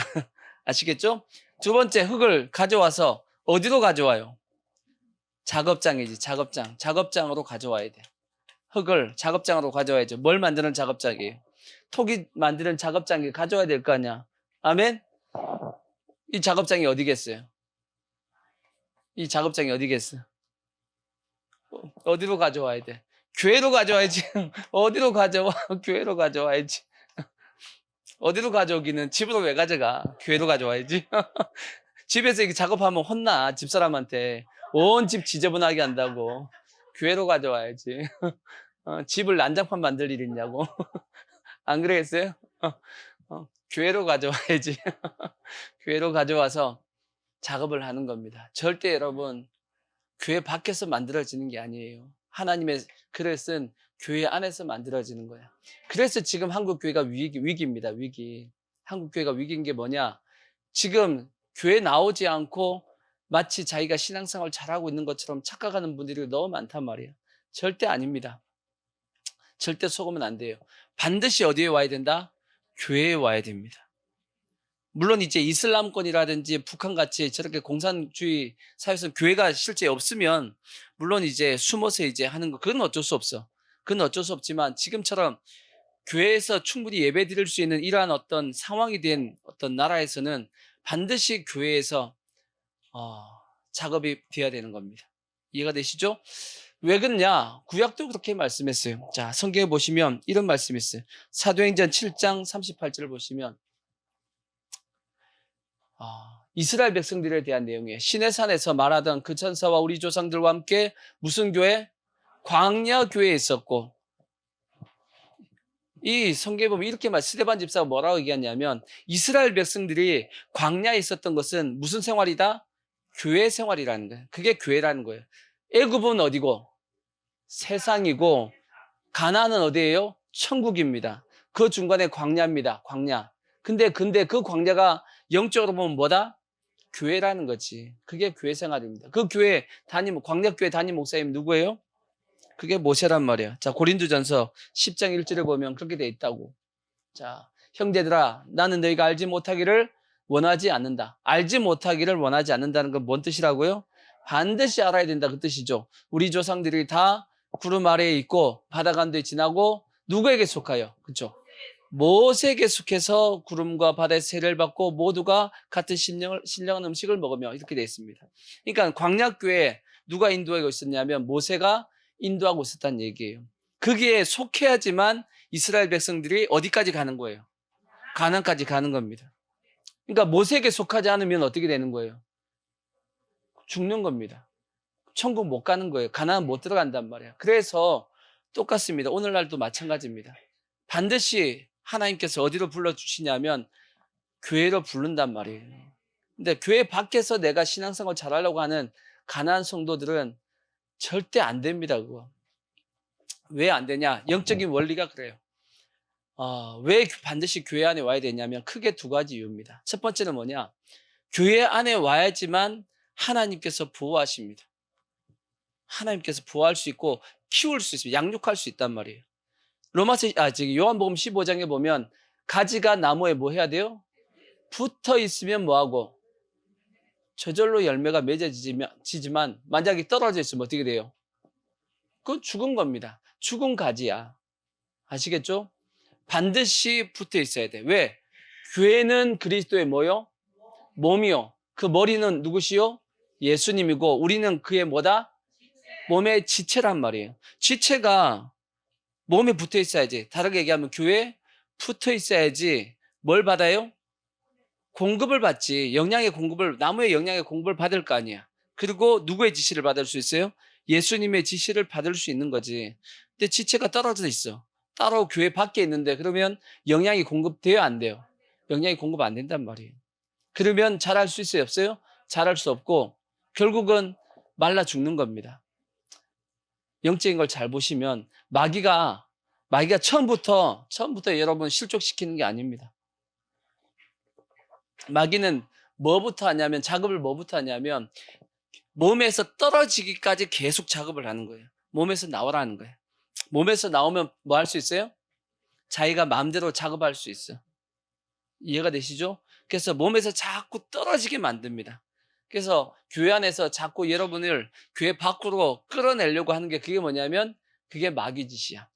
아시겠죠? 두 번째, 흙을 가져와서 어디로 가져와요? 작업장이지. 작업장으로 가져와야 돼. 흙을 작업장으로 가져와야죠. 뭘 만드는 작업장이에요? 토기 만드는 작업장에 가져와야 될 거 아니야. 아멘. 이 작업장이 어디겠어요? 이 작업장이 어디겠어요? 어디로 가져와야 돼? 교회로 가져와야지. 어디로 가져와? 교회로 가져와야지. 어디로 가져오기는 집으로 왜 가져가? 교회로 가져와야지. 집에서 이렇게 작업하면 혼나. 집사람한테. 온 집 지저분하게 한다고. 교회로 가져와야지. 집을 난장판 만들 일 있냐고. 안 그러겠어요? 교회로 가져와야지. 교회로 가져와서 작업을 하는 겁니다. 절대 여러분, 교회 밖에서 만들어지는 게 아니에요. 하나님의 글을 쓴 교회 안에서 만들어지는 거야. 그래서 지금 한국 교회가 위기입니다. 위기. 한국 교회가 위기인 게 뭐냐? 지금 교회 나오지 않고 마치 자기가 신앙생활 잘하고 있는 것처럼 착각하는 분들이 너무 많단 말이에요. 절대 아닙니다. 절대 속으면 안 돼요. 반드시 어디에 와야 된다? 교회에 와야 됩니다. 물론 이제 이슬람권이라든지 북한같이 저렇게 공산주의 사회에서 교회가 실제 없으면 물론 이제 숨어서 이제 하는 거 그건 어쩔 수 없어. 그건 어쩔 수 없지만 지금처럼 교회에서 충분히 예배 드릴 수 있는 이러한 어떤 상황이 된 어떤 나라에서는 반드시 교회에서 작업이 되어야 되는 겁니다. 이해가 되시죠? 왜 그러냐? 구약도 그렇게 말씀했어요. 자, 성경에 보시면 이런 말씀이 있어요. 사도행전 7장 38절을 보시면 이스라엘 백성들에 대한 내용이에요. 시내산에서 말하던 그 천사와 우리 조상들과 함께 무슨 교회? 광야 교회에 있었고 이 성경에 보면 이렇게 스데반 집사가 뭐라고 얘기하냐면 이스라엘 백성들이 광야에 있었던 것은 무슨 생활이다? 교회 생활이라는 거예요. 그게 교회라는 거예요. 애굽은 어디고? 세상이고 가나안은 어디예요? 천국입니다. 그 중간에 광야입니다. 광야. 근데 그 광야가 영적으로 보면 뭐다? 교회라는 거지. 그게 교회 생활입니다. 그 교회 광역교회 담임 목사님 누구예요? 그게 모세란 말이야. 자, 고린도전서 10장 1절에 보면 그렇게 돼 있다고. 자, 형제들아, 나는 너희가 알지 못하기를 원하지 않는다. 알지 못하기를 원하지 않는다는 건 뭔 뜻이라고요? 반드시 알아야 된다 그 뜻이죠. 우리 조상들이 다 구름 아래에 있고 바다 가운데 지나고 누구에게 속하여? 그렇죠? 모세에게 속해서 구름과 바다의 세례를 받고 모두가 같은 신령한 음식을 먹으며 이렇게 되어 있습니다. 그러니까 광야교회에 누가 인도하고 있었냐면 모세가 인도하고 있었다는 얘기예요. 거기에 속해야지만 이스라엘 백성들이 어디까지 가는 거예요? 가나안까지 가는 겁니다. 그러니까 모세에게 속하지 않으면 어떻게 되는 거예요? 죽는 겁니다. 천국 못 가는 거예요. 가나안 못 들어간단 말이에요. 그래서 똑같습니다. 오늘날도 마찬가지입니다. 반드시 하나님께서 어디로 불러주시냐면 교회로 부른단 말이에요. 근데 교회 밖에서 내가 신앙생활 잘하려고 하는 가난한 성도들은 절대 안 됩니다. 그거. 왜 안 되냐? 영적인 원리가 그래요. 왜 반드시 교회 안에 와야 되냐면 크게 두 가지 이유입니다. 첫 번째는 뭐냐? 교회 안에 와야지만 하나님께서 보호하십니다. 하나님께서 보호할 수 있고 키울 수 있습니다. 양육할 수 있단 말이에요. 요한복음 15장에 보면 가지가 나무에 뭐 해야 돼요? 붙어 있으면 뭐하고? 저절로 열매가 맺어지지만 만약에 떨어져 있으면 어떻게 돼요? 그건 죽은 겁니다. 죽은 가지야. 아시겠죠? 반드시 붙어 있어야 돼. 왜? 교회는 그리스도의 뭐요? 몸이요. 그 머리는 누구시요? 예수님이고 우리는 그의 뭐다? 몸의 지체란 말이에요. 지체가 몸에 붙어 있어야지. 다르게 얘기하면 교회에 붙어 있어야지 뭘 받아요? 공급을 받지. 나무의 영양의 공급을 받을 거 아니야. 그리고 누구의 지시를 받을 수 있어요? 예수님의 지시를 받을 수 있는 거지. 근데 지체가 떨어져 있어. 따로 교회 밖에 있는데 그러면 영양이 공급돼요? 안 돼요? 영양이 공급 안 된단 말이에요. 그러면 잘할 수 있어요? 없어요? 잘할 수 없고 결국은 말라 죽는 겁니다. 영적인 걸 잘 보시면 마귀가 처음부터 여러분 실족시키는 게 아닙니다. 마귀는 작업을 뭐부터 하냐면 몸에서 떨어지기까지 계속 작업을 하는 거예요. 몸에서 나오라는 거예요. 몸에서 나오면 뭐 할 수 있어요? 자기가 마음대로 작업할 수 있어. 이해가 되시죠? 그래서 몸에서 자꾸 떨어지게 만듭니다. 그래서 교회 안에서 자꾸 여러분을 교회 밖으로 끌어내려고 하는 게 그게 뭐냐면 그게 마귀 짓이야.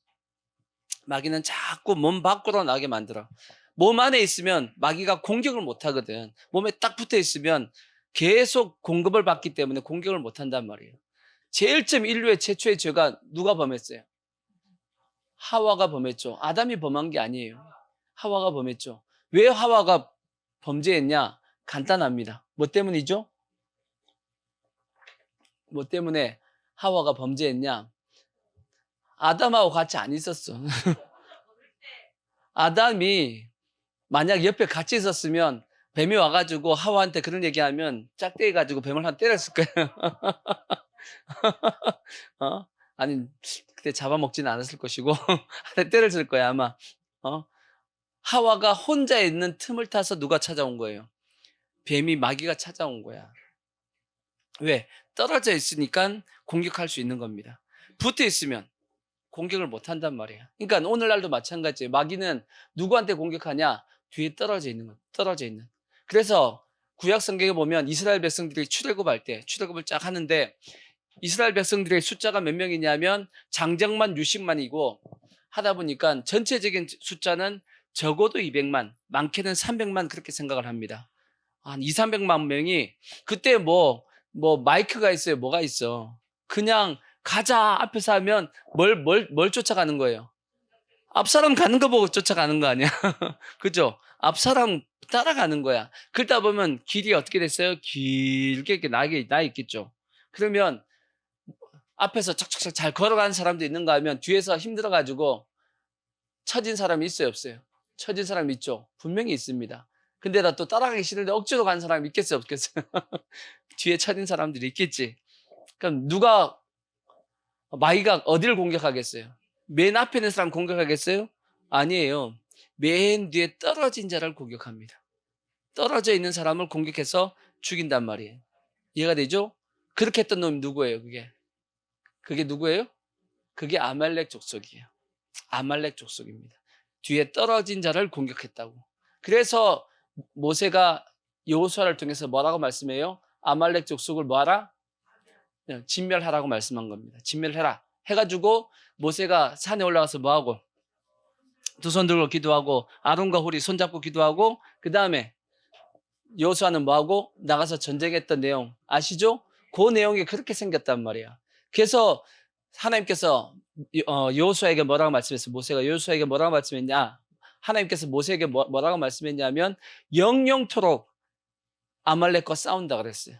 마귀는 자꾸 몸 밖으로 나게 만들어. 몸 안에 있으면 마귀가 공격을 못 하거든. 몸에 딱 붙어 있으면 계속 공급을 받기 때문에 공격을 못 한단 말이에요. 제일 처음 인류의 최초의 죄가 누가 범했어요? 하와가 범했죠. 아담이 범한 게 아니에요. 하와가 범했죠. 왜 하와가 범죄했냐? 간단합니다. 뭐 때문이죠? 뭐 때문에 하와가 범죄했냐? 아담하고 같이 안 있었어. 아담이 만약 옆에 같이 있었으면 뱀이 와가지고 하와한테 그런 얘기하면 짝대기 가지고 뱀을 한 때렸을 거예요. 아니 그때 잡아먹지는 않았을 것이고 때렸을 거야 아마. 하와가 혼자 있는 틈을 타서 누가 찾아온 거예요? 뱀이 마귀가 찾아온 거야. 왜? 떨어져 있으니까 공격할 수 있는 겁니다. 붙어 있으면 공격을 못 한단 말이에요. 그러니까 오늘날도 마찬가지예요. 마귀는 누구한테 공격하냐? 뒤에 떨어져 있는 것, 떨어져 있는. 그래서 구약 성경에 보면 이스라엘 백성들이 출애굽할 때 출애굽을 쫙 하는데 이스라엘 백성들의 숫자가 몇 명이냐면 장정만 60만이고 하다 보니까 전체적인 숫자는 적어도 200만, 많게는 300만 그렇게 생각을 합니다. 한 2, 300만 명이 그때 뭐 마이크가 있어요. 뭐가 있어. 그냥 가자 앞에서 하면 뭘 쫓아가는 거예요? 앞사람 가는 거 보고 쫓아가는 거 아니야? 그죠? 앞사람 따라가는 거야. 그러다 보면 길이 어떻게 됐어요? 길게 이렇게 나 있겠죠. 그러면 앞에서 착착착 잘 걸어가는 사람도 있는가 하면 뒤에서 힘들어가지고 처진 사람이 있어요? 없어요? 처진 사람 있죠? 분명히 있습니다. 근데 나 또 따라가기 싫은데 억지로 가는 사람이 있겠어요? 없겠어요? 뒤에 처진 사람들이 있겠지. 그럼 마귀가 어디를 공격하겠어요? 맨 앞에 있는 사람 공격하겠어요? 아니에요. 맨 뒤에 떨어진 자를 공격합니다. 떨어져 있는 사람을 공격해서 죽인단 말이에요. 이해가 되죠? 그렇게 했던 놈이 누구예요, 그게? 그게 누구예요? 그게 아말렉 족속이에요. 아말렉 족속입니다. 뒤에 떨어진 자를 공격했다고. 그래서 모세가 여호수아를 통해서 뭐라고 말씀해요? 아말렉 족속을 뭐하라? 진멸하라고 말씀한 겁니다. 진멸해라. 해가지고 모세가 산에 올라가서 뭐하고? 두 손 들고 기도하고 아론과 홀이 손잡고 기도하고 그 다음에 여호수아는 뭐하고? 나가서 전쟁했던 내용 아시죠? 그 내용이 그렇게 생겼단 말이야. 그래서 하나님께서 여호수아에게 뭐라고 말씀했어요? 모세가 여호수아에게 뭐라고 말씀했냐? 하나님께서 모세에게 뭐라고 말씀했냐면 영영토록 아말렉과 싸운다 그랬어요.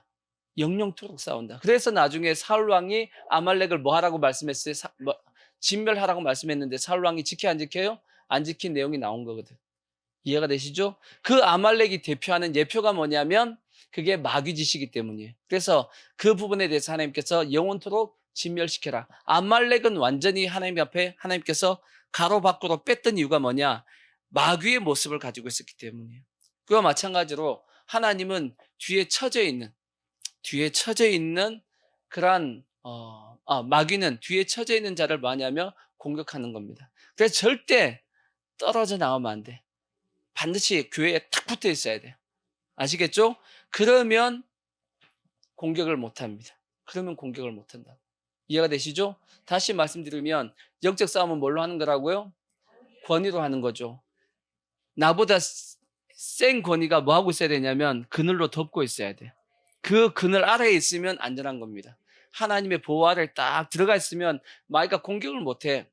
영영토록 싸운다. 그래서 나중에 사울 왕이 아말렉을 뭐 하라고 말씀했어요? 진멸하라고 말씀했는데 사울 왕이 지켜 안 지켜요? 안 지킨 내용이 나온 거거든. 이해가 되시죠? 그 아말렉이 대표하는 예표가 뭐냐면 그게 마귀짓이기 때문이에요. 그래서 그 부분에 대해서 하나님께서 영원토록 진멸시켜라. 아말렉은 완전히 하나님 앞에 하나님께서 가로 밖으로 뺐던 이유가 뭐냐? 마귀의 모습을 가지고 있었기 때문이에요. 그와 마찬가지로 하나님은 뒤에 처져 있는 그러한 마귀는 뒤에 처져 있는 자를 뭐하냐면 공격하는 겁니다. 그래서 절대 떨어져 나오면 안 돼. 반드시 교회에 탁 붙어 있어야 돼요. 아시겠죠? 그러면 공격을 못 합니다. 그러면 공격을 못 한다. 이해가 되시죠? 다시 말씀드리면 영적 싸움은 뭘로 하는 거라고요? 권위로 하는 거죠. 나보다 센 권위가 뭐 하고 있어야 되냐면 그늘로 덮고 있어야 돼요. 그 그늘 아래에 있으면 안전한 겁니다. 하나님의 보호 아래에 딱 들어가 있으면 마귀가 공격을 못 해.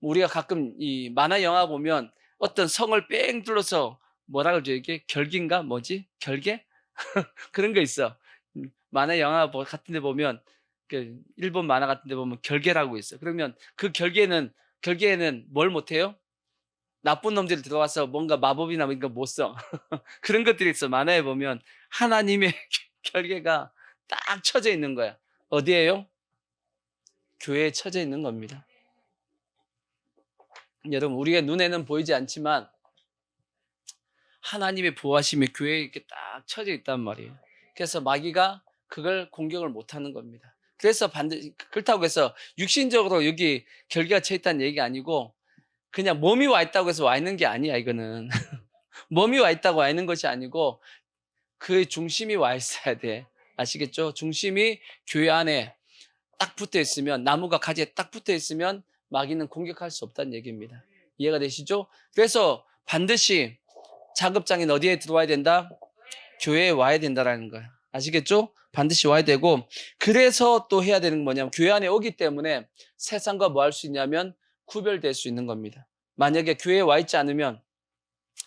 우리가 가끔 이 만화 영화 보면 어떤 성을 뺑 둘러서 뭐라 그러죠? 이게 결기인가? 뭐지? 결계? 그런 거 있어. 만화 영화 같은 데 보면 그 일본 만화 같은 데 보면 결계라고 있어. 그러면 그 결계에는 뭘 못해요? 나쁜 놈들이 들어와서 뭔가 마법이나 뭔가 못 써. 그런 것들이 있어. 만화에 보면 하나님의 결계가 딱 쳐져 있는 거야. 어디에요? 교회에 쳐져 있는 겁니다. 여러분, 우리의 눈에는 보이지 않지만 하나님의 보호하심이 교회에 이렇게 딱 쳐져 있단 말이에요. 그래서 마귀가 그걸 공격을 못하는 겁니다. 그래서 반드시 그렇다고 해서 육신적으로 여기 결계가 쳐 있다는 얘기가 아니고 그냥 몸이 와 있다고 해서 와 있는 게 아니야. 이거는 몸이 와 있다고 와 있는 것이 아니고 그 중심이 와 있어야 돼. 아시겠죠? 중심이 교회 안에 딱 붙어 있으면, 나무가 가지에 딱 붙어 있으면 마귀는 공격할 수 없다는 얘기입니다. 이해가 되시죠? 그래서 반드시 작업장인 어디에 들어와야 된다? 교회에 와야 된다라는 거예요. 아시겠죠? 반드시 와야 되고, 그래서 또 해야 되는 건 뭐냐면 교회 안에 오기 때문에 세상과 뭐 할 수 있냐면 구별될 수 있는 겁니다. 만약에 교회에 와 있지 않으면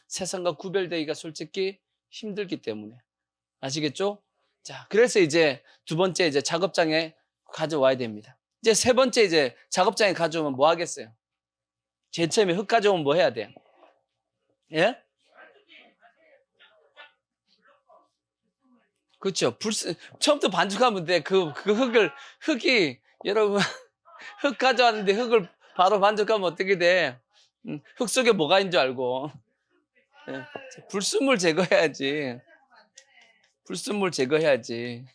세상과 구별되기가 솔직히 힘들기 때문에. 아시겠죠? 자, 그래서 이제 두 번째 이제 작업장에 가져와야 됩니다. 이제 세 번째 이제 작업장에 가져오면 뭐 하겠어요? 제일 처음에 흙 가져오면 뭐 해야 돼요? 예? 그렇죠. 처음부터 반죽하면 돼. 흙이, 여러분, 흙 가져왔는데 흙을 바로 반죽하면 어떻게 돼? 흙 속에 뭐가 있는 줄 알고. 예. 불순물 제거해야지. 불순물 제거해야지.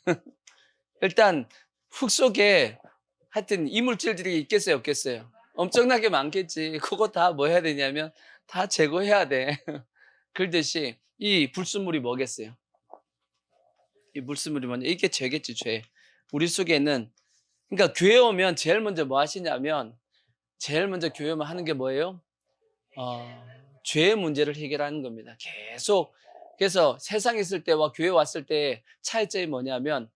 일단, 흙 속에 하여튼 이물질들이 있겠어요, 없겠어요? 엄청나게 많겠지. 그거 다 뭐 해야 되냐면 다 제거해야 돼. 그러듯이 이 불순물이 뭐겠어요? 이 불순물이 뭐냐? 이게 죄겠지, 죄. 우리 속에는, 그러니까 교회 오면 제일 먼저 뭐 하시냐면, 제일 먼저 교회 오면 하는 게 뭐예요? 죄의 문제를 해결하는 겁니다. 계속. 그래서 세상에 있을 때와 교회 왔을 때 차이점이 뭐냐면,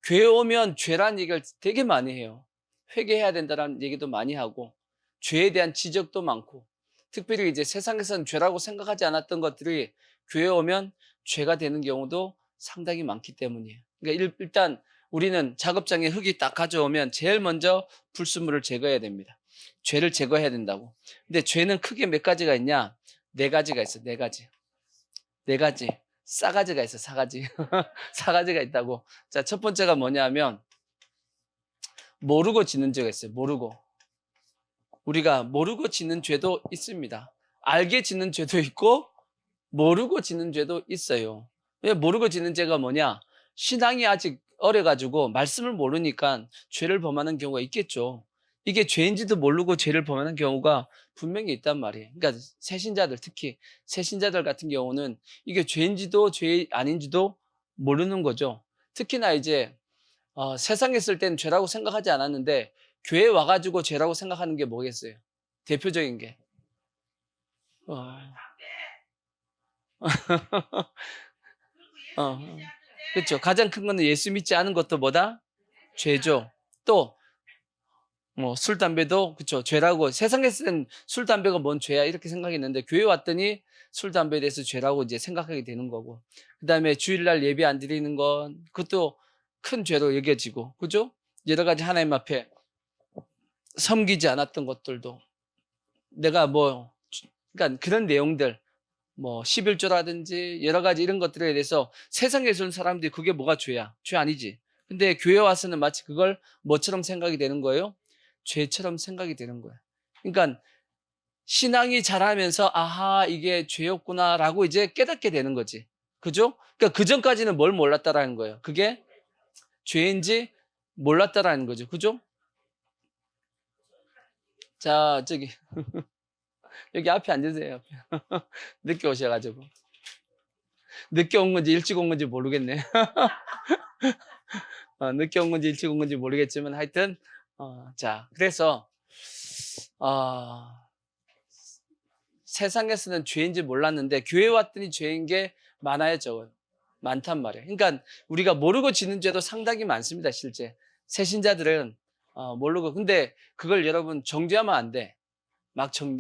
교회 오면 죄란 얘기를 되게 많이 해요. 회개해야 된다는 얘기도 많이 하고, 죄에 대한 지적도 많고, 특별히 이제 세상에서는 죄라고 생각하지 않았던 것들이 교회 오면 죄가 되는 경우도 상당히 많기 때문이에요. 그러니까 일단 우리는 작업장에 흙이 딱 가져오면 제일 먼저 불순물을 제거해야 됩니다. 죄를 제거해야 된다고. 근데 죄는 크게 몇 가지가 있냐? 네 가지가 있어. 네 가지. 네 가지. 싸가지가 있어. 싸가지. 싸가지가 있다고. 자, 첫 번째가 뭐냐면 모르고 짓는 죄가 있어요. 모르고. 우리가 모르고 짓는 죄도 있습니다. 알게 짓는 죄도 있고 모르고 짓는 죄도 있어요. 왜 모르고 짓는 죄가 뭐냐? 신앙이 아직 어려가지고 말씀을 모르니까 죄를 범하는 경우가 있겠죠. 이게 죄인지도 모르고 죄를 범하는 경우가 분명히 있단 말이에요. 그러니까 새신자들, 특히 새신자들 같은 경우는 이게 죄인지도 죄 아닌지도 모르는 거죠. 특히나 이제 세상에 있을 때는 죄라고 생각하지 않았는데 교회에 와가지고 죄라고 생각하는 게 뭐겠어요? 대표적인 게. 어, 어, 그렇죠. 가장 큰 거는 예수 믿지 않은 것도 뭐다? 죄죠. 또 뭐 술, 담배도 그쵸 죄라고 세상에서는 술, 담배가 뭔 죄야 이렇게 생각했는데 교회 왔더니 술, 담배에 대해서 죄라고 이제 생각하게 되는 거고 그다음에 주일날 예배 안 드리는 건 그것도 큰 죄로 여겨지고 그죠? 여러 가지 하나님 앞에 섬기지 않았던 것들도 내가 뭐 그러니까 그런 내용들 뭐 11조라든지 여러 가지 이런 것들에 대해서 세상에서 온 사람들이 그게 뭐가 죄야? 죄 아니지. 근데 교회 와서는 마치 그걸 뭐처럼 생각이 되는 거예요? 죄처럼 생각이 되는 거예요. 그러니까 신앙이 자라면서 아하 이게 죄였구나라고 이제 깨닫게 되는 거지. 그죠? 그러니까 그 전까지는 뭘 몰랐다라는 거예요. 그게 죄인지 몰랐다라는 거죠. 그죠? 자, 저기 여기 앞에 앉으세요. 늦게 오셔가지고 늦게 온 건지 일찍 온 건지 모르겠네. 늦게 온 건지 일찍 온 건지 모르겠지만 하여튼 자 그래서 어, 세상에서는 죄인지 몰랐는데 교회 왔더니 죄인 게 많아요, 적어요. 많단 말이에요. 그러니까 우리가 모르고 짓는 죄도 상당히 많습니다, 실제. 새신자들은 모르고 근데 그걸 여러분 정죄하면 안 돼.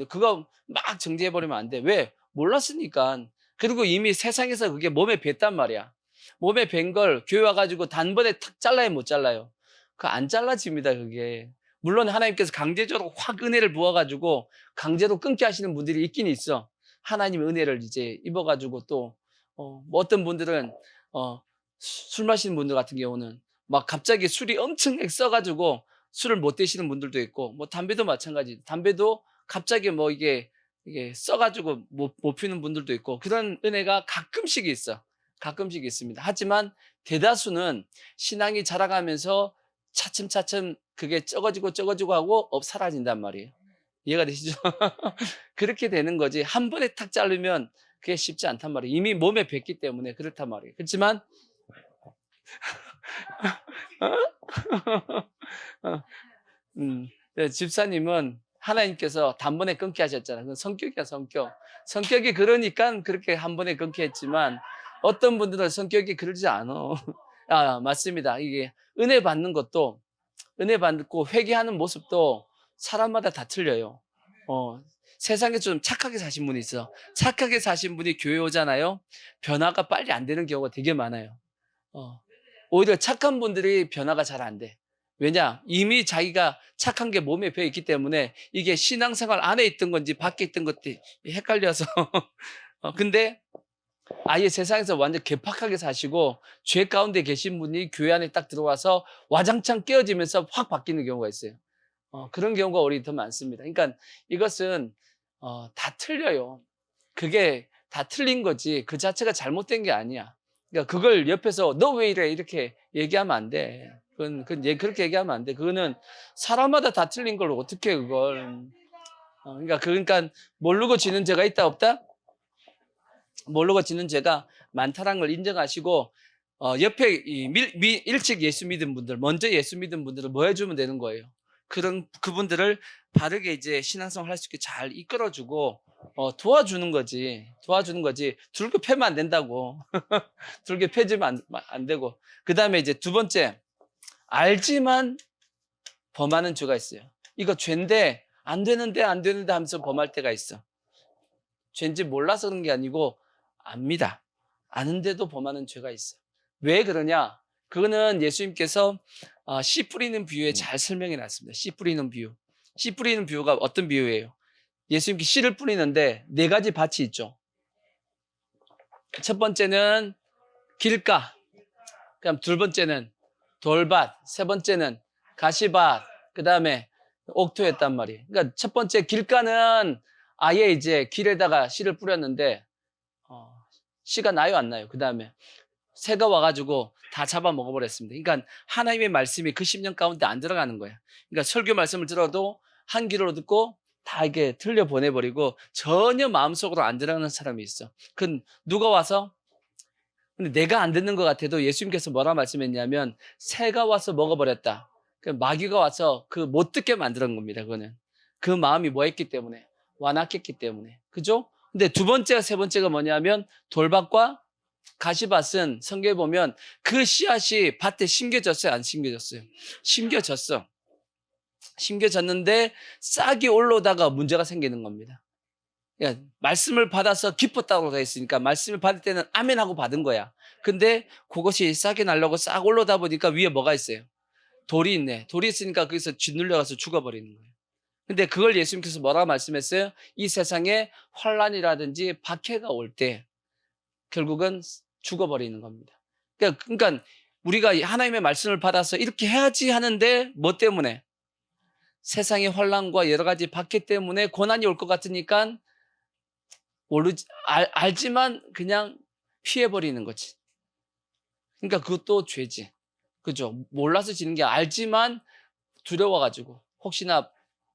그거 막 정죄해버리면 안 돼. 왜? 몰랐으니까. 그리고 이미 세상에서 그게 몸에 뱄단 말이야. 몸에 뱄 걸 교회 와가지고 단번에 탁 잘라야 못 잘라요. 그거 안 잘라집니다, 그게. 물론 하나님께서 강제적으로 확 은혜를 부어가지고 강제로 끊게 하시는 분들이 있긴 있어. 하나님의 은혜를 이제 입어가지고 또, 뭐 어떤 분들은, 술 마시는 분들 같은 경우는 막 갑자기 술이 엄청 써가지고 술을 못 드시는 분들도 있고, 뭐 담배도 마찬가지. 담배도 갑자기 뭐 이게 써가지고 못 피우는 분들도 있고 그런 은혜가 가끔씩 있어. 가끔씩 있습니다. 하지만 대다수는 신앙이 자라가면서 차츰차츰 그게 적어지고 하고 사라진단 말이에요. 이해가 되시죠? 그렇게 되는 거지. 한 번에 탁 자르면 그게 쉽지 않단 말이에요. 이미 몸에 뱄기 때문에 그렇단 말이에요. 그렇지만 집사님은 하나님께서 단번에 끊게 하셨잖아요. 그건 성격이야, 성격. 성격이 그러니까 그렇게 한 번에 끊게 했지만 어떤 분들은 성격이 그러지 않아. 맞습니다. 이게 은혜 받는 것도 은혜 받고 회개하는 모습도 사람마다 다 틀려요. 세상에 좀 착하게 사신 분이 있어. 착하게 사신 분이 교회 오잖아요. 변화가 빨리 안 되는 경우가 되게 많아요. 오히려 착한 분들이 변화가 잘 안 돼. 왜냐? 이미 자기가 착한 게 몸에 배어 있기 때문에 이게 신앙생활 안에 있던 건지 밖에 있던 것들이 헷갈려서. 근데 아예 세상에서 완전 개팍하게 사시고 죄 가운데 계신 분이 교회 안에 딱 들어와서 와장창 깨어지면서 확 바뀌는 경우가 있어요. 그런 경우가 우리 더 많습니다. 그러니까 이것은 다 틀려요. 그게 다 틀린 거지 그 자체가 잘못된 게 아니야. 그러니까 그걸 옆에서 너 왜 이래 이렇게 얘기하면 안 돼. 그건 그렇게 얘기하면 안 돼. 그거는 사람마다 다 틀린 걸 어떻게 그걸. 그러니까 모르고 지는 죄가 있다 없다? 모르고 지는 죄가 많다는 걸 인정하시고 옆에 일찍 예수 믿은 분들, 먼저 예수 믿은 분들은 뭐 해주면 되는 거예요. 그분들을 바르게 이제 신앙생활 할 수 있게 잘 이끌어주고 도와주는 거지. 둘게 패면 안 된다고. 둘게 패지면 안 되고. 그 다음에 이제 두 번째, 알지만 범하는 죄가 있어요. 이거 죄인데 안 되는데 하면서 범할 때가 있어. 죄인지 몰라서 그런 게 아니고 압니다. 아는데도 범하는 죄가 있어. 왜 그러냐? 그거는 예수님께서 씨 뿌리는 비유에 잘 설명해 놨습니다. 씨 뿌리는 비유. 씨 뿌리는 비유가 어떤 비유예요? 예수님께 씨를 뿌리는데 네 가지 밭이 있죠. 첫 번째는 길가. 그다음 두 번째는 돌밭. 세 번째는 가시밭. 그다음에 옥토였단 말이에요. 그러니까 첫 번째 길가는 아예 이제 길에다가 씨를 뿌렸는데 씨가 나요, 안 나요? 그 다음에 새가 와가지고 다 잡아먹어버렸습니다. 그러니까 하나님의 말씀이 그 10년 가운데 안 들어가는 거예요. 그러니까 설교 말씀을 들어도 한 귀로 듣고 다 이게 틀려 보내버리고 전혀 마음속으로 안 들어가는 사람이 있어. 그 누가 와서 근데 내가 안 듣는 것 같아도 예수님께서 뭐라 말씀했냐면 새가 와서 먹어버렸다. 그 마귀가 와서 그 못 듣게 만드는 겁니다. 그거는 그 마음이 뭐 했기 때문에 완악했기 때문에 그죠? 근데 두 번째가 세 번째가 뭐냐면 돌밭과 가시밭은 성경에 보면 그 씨앗이 밭에 심겨졌어요, 안 심겨졌어요? 심겨졌어. 심겨졌는데 싹이 올라오다가 문제가 생기는 겁니다. 그러니까 말씀을 받아서 기뻤다고 돼 있으니까 말씀을 받을 때는 아멘 하고 받은 거야. 근데 그것이 싹이 나려고 싹 올라오다 보니까 위에 뭐가 있어요? 돌이 있네. 돌이 있으니까 거기서 짓눌려가서 죽어버리는 거예요. 근데 그걸 예수님께서 뭐라고 말씀했어요? 이 세상에 환란이라든지 박해가 올 때 결국은 죽어버리는 겁니다. 그러니까 우리가 하나님의 말씀을 받아서 이렇게 해야지 하는데 뭐 때문에? 세상의 환란과 여러 가지 박해 때문에 고난이 올 것 같으니까 알지만 그냥 피해버리는 거지. 그러니까 그것도 죄지. 그죠? 몰라서 지는 게 알지만 두려워가지고 혹시나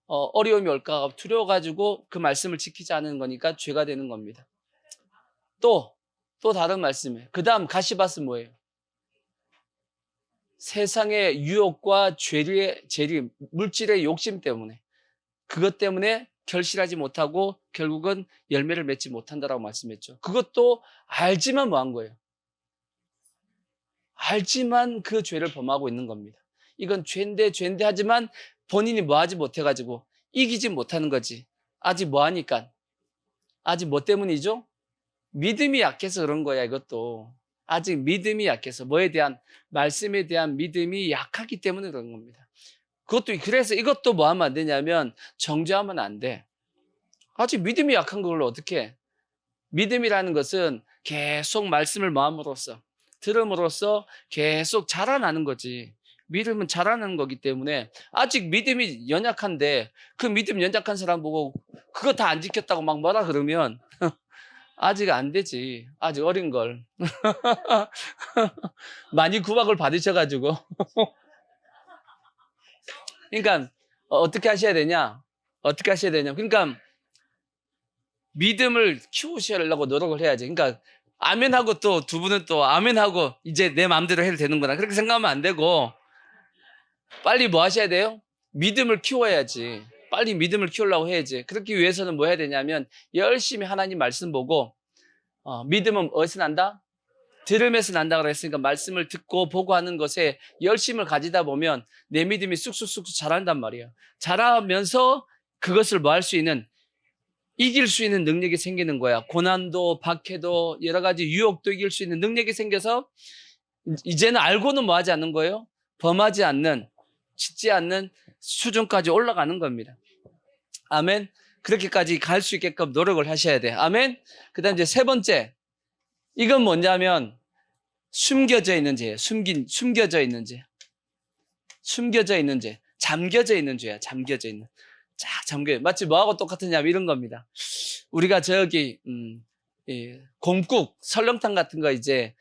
어려움이 올까 두려워가지고 그 말씀을 지키지 않은 거니까 죄가 되는 겁니다. 또 다른 말씀이에요. 그 다음 가시밭은 뭐예요? 세상의 유혹과 재리, 물질의 욕심 때문에 그것 때문에 결실하지 못하고 결국은 열매를 맺지 못한다라고 말씀했죠. 그것도 알지만 뭐 한 거예요? 알지만 그 죄를 범하고 있는 겁니다. 이건 죄인데 하지만 본인이 뭐 하지 못해가지고 이기지 못하는 거지. 아직 뭐 하니까? 아직 뭐 때문이죠? 믿음이 약해서 그런 거야, 이것도. 아직 믿음이 약해서 뭐에 대한 말씀에 대한 믿음이 약하기 때문에 그런 겁니다. 그래서 이것도 뭐 하면 안 되냐면 정죄하면 안 돼. 아직 믿음이 약한 걸로 어떻게 해? 믿음이라는 것은 계속 말씀을 마음으로써 들음으로써 계속 자라나는 거지. 믿음은 자라나는 거기 때문에 아직 믿음이 연약한데 그 믿음 연약한 사람 보고 그거 다 안 지켰다고 막 뭐라 그러면 아직 안 되지. 아직 어린 걸. 많이 구박을 받으셔가지고. 그러니까 어떻게 하셔야 되냐? 어떻게 하셔야 되냐? 그러니까 믿음을 키우시려고 노력을 해야지. 그러니까 아멘하고 또 두 분은 또 아멘하고 이제 내 마음대로 해도 되는구나. 그렇게 생각하면 안 되고 빨리 뭐 하셔야 돼요? 믿음을 키워야지. 빨리 믿음을 키우려고 해야지. 그렇기 위해서는 뭐 해야 되냐면 열심히 하나님 말씀 보고 믿음은 어디서 난다? 들음에서 난다 그랬으니까 말씀을 듣고 보고 하는 것에 열심을 가지다 보면 내 믿음이 쑥쑥쑥 자란단 말이에요. 자라면서 그것을 뭐 할 수 있는 이길 수 있는 능력이 생기는 거야. 고난도 박해도 여러 가지 유혹도 이길 수 있는 능력이 생겨서 이제는 알고는 뭐 하지 않는 거예요? 범하지 않는 짓지 않는 수준까지 올라가는 겁니다. 아멘. 그렇게까지 갈 수 있게끔 노력을 하셔야 돼. 아멘. 그 다음 이제 세 번째. 이건 뭐냐면 숨겨져 있는 죄예요. 숨겨져 있는 죄. 숨겨져 있는 죄. 잠겨져 있는 죄야. 잠겨져 있는. 쫙 잠겨. 마치 뭐하고 똑같으냐면 이런 겁니다. 우리가 저기 곰국, 설렁탕 같은 거 이제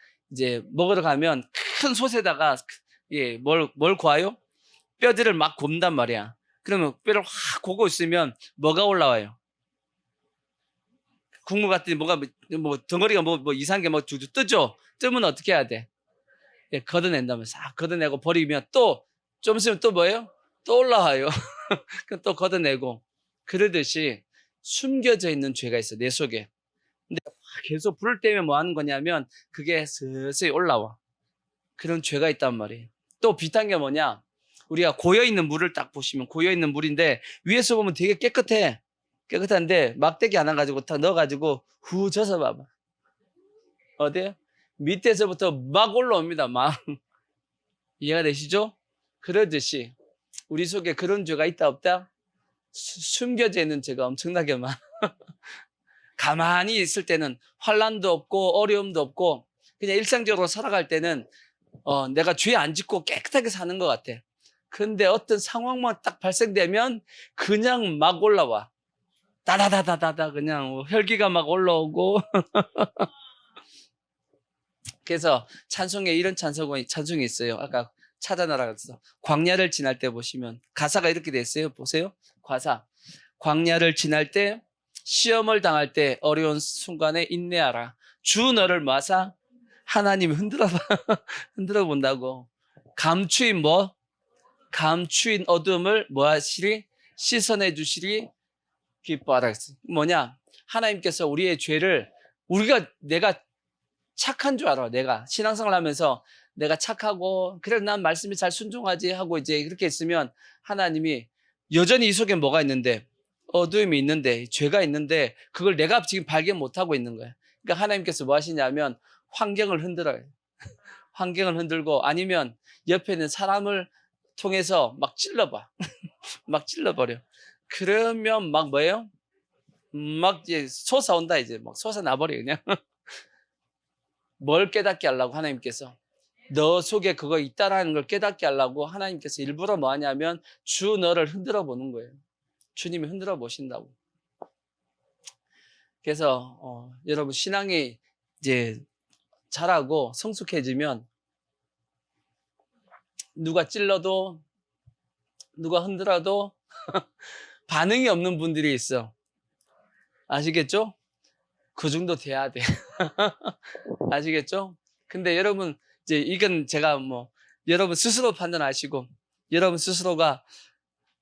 먹으러 가면 큰 솥에다가 뭘 구워요? 뼈들을 막 굽는단 말이야. 그러면 뼈를 확 고고 있으면 뭐가 올라와요? 국물 같더니 뭐 덩어리가 뭐 이상한 게 뭐 쭉 뜨죠? 뜨면 어떻게 해야 돼? 걷어낸다면 싹 걷어내고 버리면 또 좀 있으면 또 뭐예요? 또 올라와요. 그럼 또 걷어내고. 그러듯이 숨겨져 있는 죄가 있어, 내 속에. 근데 계속 불을 떼면 뭐 하는 거냐면 그게 서서히 올라와. 그런 죄가 있단 말이에요. 또 비슷한 게 뭐냐? 우리가 고여있는 물을 딱 보시면 고여있는 물인데 위에서 보면 되게 깨끗해. 깨끗한데 막대기 하나 가지고 다 넣어가지고 후 젖어 봐봐. 어때요? 밑에서부터 막 올라옵니다. 막. 이해가 되시죠? 그러듯이 우리 속에 그런 죄가 있다 없다? 숨겨져 있는 죄가 엄청나게 많아. 가만히 있을 때는 환난도 없고 어려움도 없고 그냥 일상적으로 살아갈 때는 내가 죄 안 짓고 깨끗하게 사는 것 같아. 근데 어떤 상황만 딱 발생되면 그냥 막 올라와. 다다다다다다 그냥 혈기가 막 올라오고 그래서 찬송에 이런 찬송이 있어요. 아까 찾아나라 그랬어. 광야를 지날 때 보시면 가사가 이렇게 돼 있어요. 보세요. 가사. 광야를 지날 때, 시험을 당할 때, 어려운 순간에 인내하라. 주 너를 마사 하나님이 흔들어 흔들어 본다고. 감추인 뭐? 감추인 어둠을 뭐 하시리? 씻어내 주시리 기뻐하라. 뭐냐? 하나님께서 우리의 죄를 내가 착한 줄 알아. 내가 신앙생활 하면서 내가 착하고 그래 난 말씀에 잘 순종하지 하고 이제 그렇게 있으면 하나님이 여전히 이 속에 뭐가 있는데 어두움이 있는데 죄가 있는데 그걸 내가 지금 발견 못하고 있는 거야. 그러니까 하나님께서 뭐 하시냐면 환경을 흔들어요. 환경을 흔들고 아니면 옆에 있는 사람을 통해서 막 찔러봐. 막 찔러버려. 그러면 막 뭐예요? 막 이제 솟아온다 이제 막 솟아나버려 그냥. 뭘 깨닫게 하려고 하나님께서 너 속에 그거 있다라는 걸 깨닫게 하려고 하나님께서 일부러 뭐 하냐면 주 너를 흔들어 보는 거예요. 주님이 흔들어 보신다고. 그래서 여러분 신앙이 이제 잘하고 성숙해지면 누가 찔러도 누가 흔들어도 반응이 없는 분들이 있어. 아시겠죠? 그 정도 돼야 돼. 아시겠죠? 근데 여러분 이제 이건 제가 뭐 여러분 스스로 판단하시고 여러분 스스로가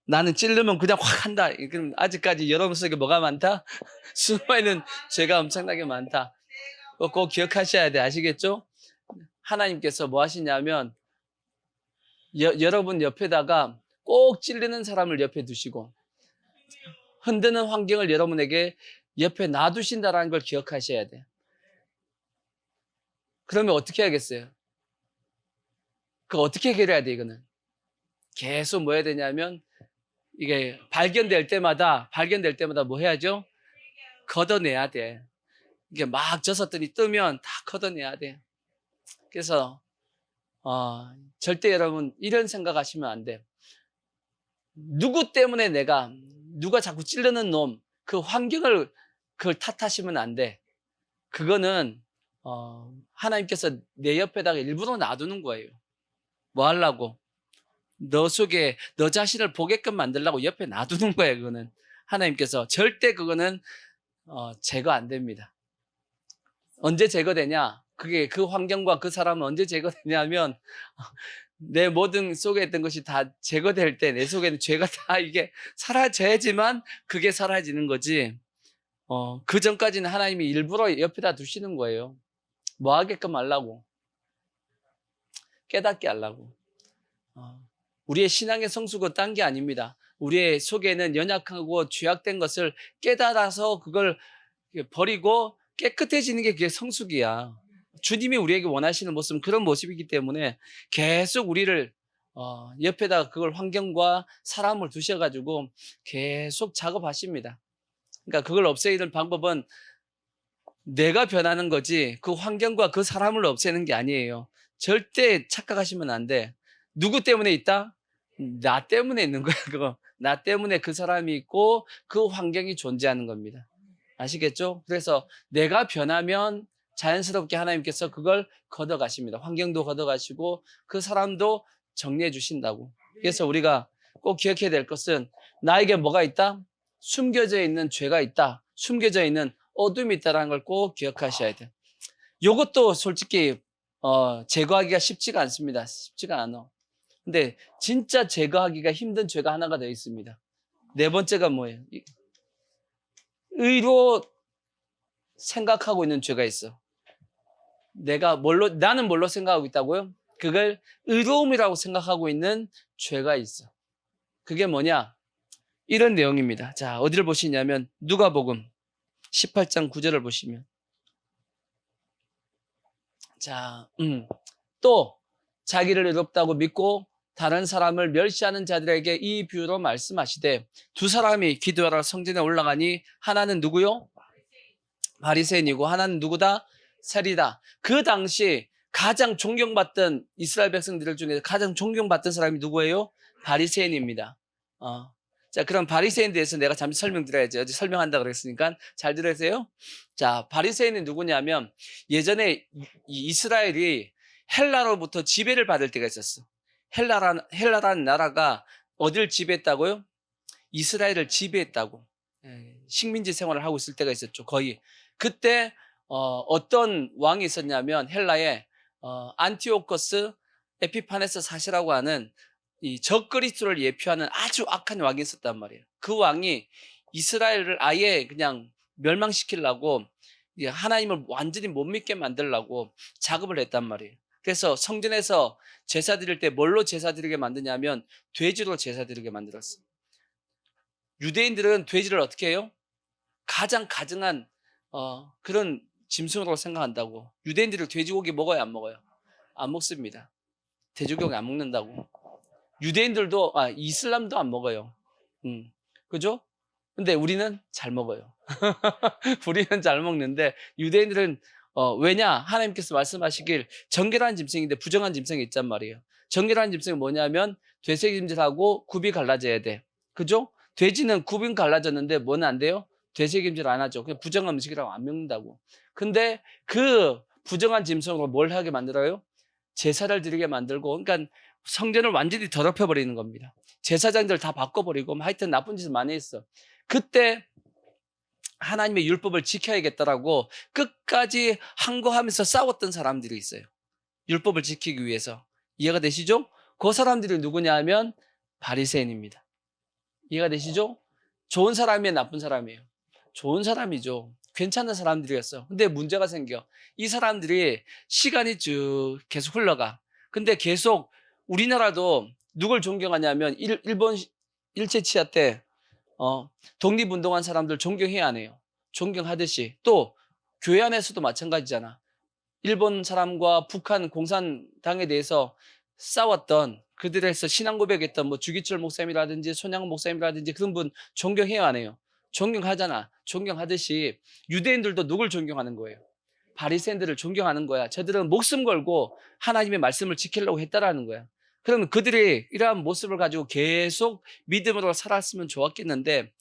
나는 찔르면 그냥 확 한다. 그럼 아직까지 여러분 속에 뭐가 많다? 숨어있는 죄가 엄청나게 많다. 꼭 기억하셔야 돼. 아시겠죠? 하나님께서 뭐 하시냐면 여러분 옆에다가 꼭 찔리는 사람을 옆에 두시고 흔드는 환경을 여러분에게 옆에 놔두신다라는 걸 기억하셔야 돼. 그러면 어떻게 해야겠어요? 그거 어떻게 해결해야 돼, 이거는? 계속 뭐 해야 되냐면 이게 발견될 때마다 뭐 해야죠? 걷어내야 돼. 이게 막 젖었더니 뜨면 다 걷어내야 돼. 그래서 절대 여러분 이런 생각하시면 안 돼. 누구 때문에 누가 자꾸 찌르는 놈, 그 환경을 그걸 탓하시면 안 돼. 그거는 하나님께서 내 옆에다가 일부러 놔두는 거예요. 뭐 하려고? 너 속에 너 자신을 보게끔 만들려고 옆에 놔두는 거예요. 그거는 하나님께서 절대 그거는 제거 안 됩니다. 언제 제거되냐? 그게 그 환경과 그 사람은 언제 제거되냐면 내 모든 속에 있던 것이 다 제거될 때 내 속에는 죄가 다 이게 사라져야지만 그게 사라지는 거지. 그 전까지는 하나님이 일부러 옆에다 두시는 거예요. 뭐 하게끔 하려고. 깨닫게 하려고. 우리의 신앙의 성숙은 딴 게 아닙니다. 우리의 속에는 연약하고 죄악된 것을 깨달아서 그걸 버리고 깨끗해지는 게 그게 성숙이야. 주님이 우리에게 원하시는 모습은 그런 모습이기 때문에 계속 우리를 옆에다가 그걸 환경과 사람을 두셔가지고 계속 작업하십니다. 그러니까 그걸 없애는 방법은 내가 변하는 거지 그 환경과 그 사람을 없애는 게 아니에요. 절대 착각하시면 안 돼. 누구 때문에 있다? 나 때문에 있는 거야. 그거 나 때문에 그 사람이 있고 그 환경이 존재하는 겁니다. 아시겠죠? 그래서 내가 변하면 자연스럽게 하나님께서 그걸 걷어가십니다. 환경도 걷어가시고 그 사람도 정리해 주신다고. 그래서 우리가 꼭 기억해야 될 것은 나에게 뭐가 있다? 숨겨져 있는 죄가 있다. 숨겨져 있는 어둠이 있다는 걸 꼭 기억하셔야 돼요. 이것도 솔직히 제거하기가 쉽지가 않습니다. 쉽지가 않아. 근데 진짜 제거하기가 힘든 죄가 하나가 더 있습니다. 네 번째가 뭐예요? 의로 생각하고 있는 죄가 있어. 나는 뭘로 생각하고 있다고요? 그걸 의로움이라고 생각하고 있는 죄가 있어. 그게 뭐냐? 이런 내용입니다. 자, 어디를 보시냐면 누가복음 18장 9절을 보시면 자, 또 자기를 의롭다고 믿고 다른 사람을 멸시하는 자들에게 이 비유로 말씀하시되 두 사람이 기도하러 성전에 올라가니 하나는 누구요? 바리새인이고 하나는 누구다? 세리다. 그 당시 가장 존경받던 이스라엘 백성들 중에 가장 존경받던 사람이 누구예요? 바리새인입니다. 자, 그럼 바리새인에 대해서 내가 잠시 설명드려야죠. 어제 설명한다 그랬으니까 잘 들으세요. 자, 바리새인은 누구냐면 예전에 이스라엘이 헬라로부터 지배를 받을 때가 있었어. 헬라라는 나라가 어딜 지배했다고요? 이스라엘을 지배했다고. 식민지 생활을 하고 있을 때가 있었죠. 거의. 그때 어떤 왕이 있었냐면 헬라에 안티오코스 에피파네스 사시라고 하는 이 적그리스도를 예표하는 아주 악한 왕이 있었단 말이에요. 그 왕이 이스라엘을 아예 그냥 멸망시키려고 하나님을 완전히 못 믿게 만들려고 작업을 했단 말이에요. 그래서 성전에서 제사 드릴 때 뭘로 제사 드리게 만드냐면 돼지로 제사 드리게 만들었어. 유대인들은 돼지를 어떻게 해요? 가장 가증한 그런 짐승으로 생각한다고. 유대인들이 돼지고기 먹어요, 안 먹어요? 안 먹습니다. 돼지고기 안 먹는다고. 유대인들도 이슬람도 안 먹어요. 그죠? 근데 우리는 잘 먹어요. 우리는 잘 먹는데 유대인들은 왜냐? 하나님께서 말씀하시길 정결한 짐승인데 부정한 짐승이 있단 말이에요. 정결한 짐승이 뭐냐면 되새김질하고 굽이 갈라져야 돼. 그죠? 돼지는 굽이 갈라졌는데 뭐는 안 돼요? 되새김질 안 하죠. 그냥 부정한 음식이라고 안 먹는다고. 근데 그 부정한 짐승으로 뭘 하게 만들어요? 제사를 드리게 만들고, 그러니까 성전을 완전히 더럽혀버리는 겁니다. 제사장들 다 바꿔버리고 하여튼 나쁜 짓을 많이 했어. 그때 하나님의 율법을 지켜야겠다라고 끝까지 항거하면서 싸웠던 사람들이 있어요. 율법을 지키기 위해서. 이해가 되시죠? 그 사람들이 누구냐 하면 바리새인입니다. 이해가 되시죠? 좋은 사람이에요, 나쁜 사람이에요? 좋은 사람이죠. 괜찮은 사람들이었어. 근데 문제가 생겨. 이 사람들이 시간이 쭉 계속 흘러가. 근데 계속 우리나라도 누굴 존경하냐면 일본 일제 치하 때 독립운동한 사람들 존경해야 안 해요. 존경하듯이. 또 교회 안에서도 마찬가지잖아. 일본 사람과 북한 공산당에 대해서 싸웠던 그들에서 신앙 고백했던 뭐 주기철 목사님이라든지 손양원 목사님이라든지 그런 분 존경해야 안 해요. 존경하잖아. 존경하듯이 유대인들도 누굴 존경하는 거예요? 바리새인들을 존경하는 거야. 저들은 목숨 걸고 하나님의 말씀을 지키려고 했다라는 거야. 그러면 그들이 이러한 모습을 가지고 계속 믿음으로 살았으면 좋았겠는데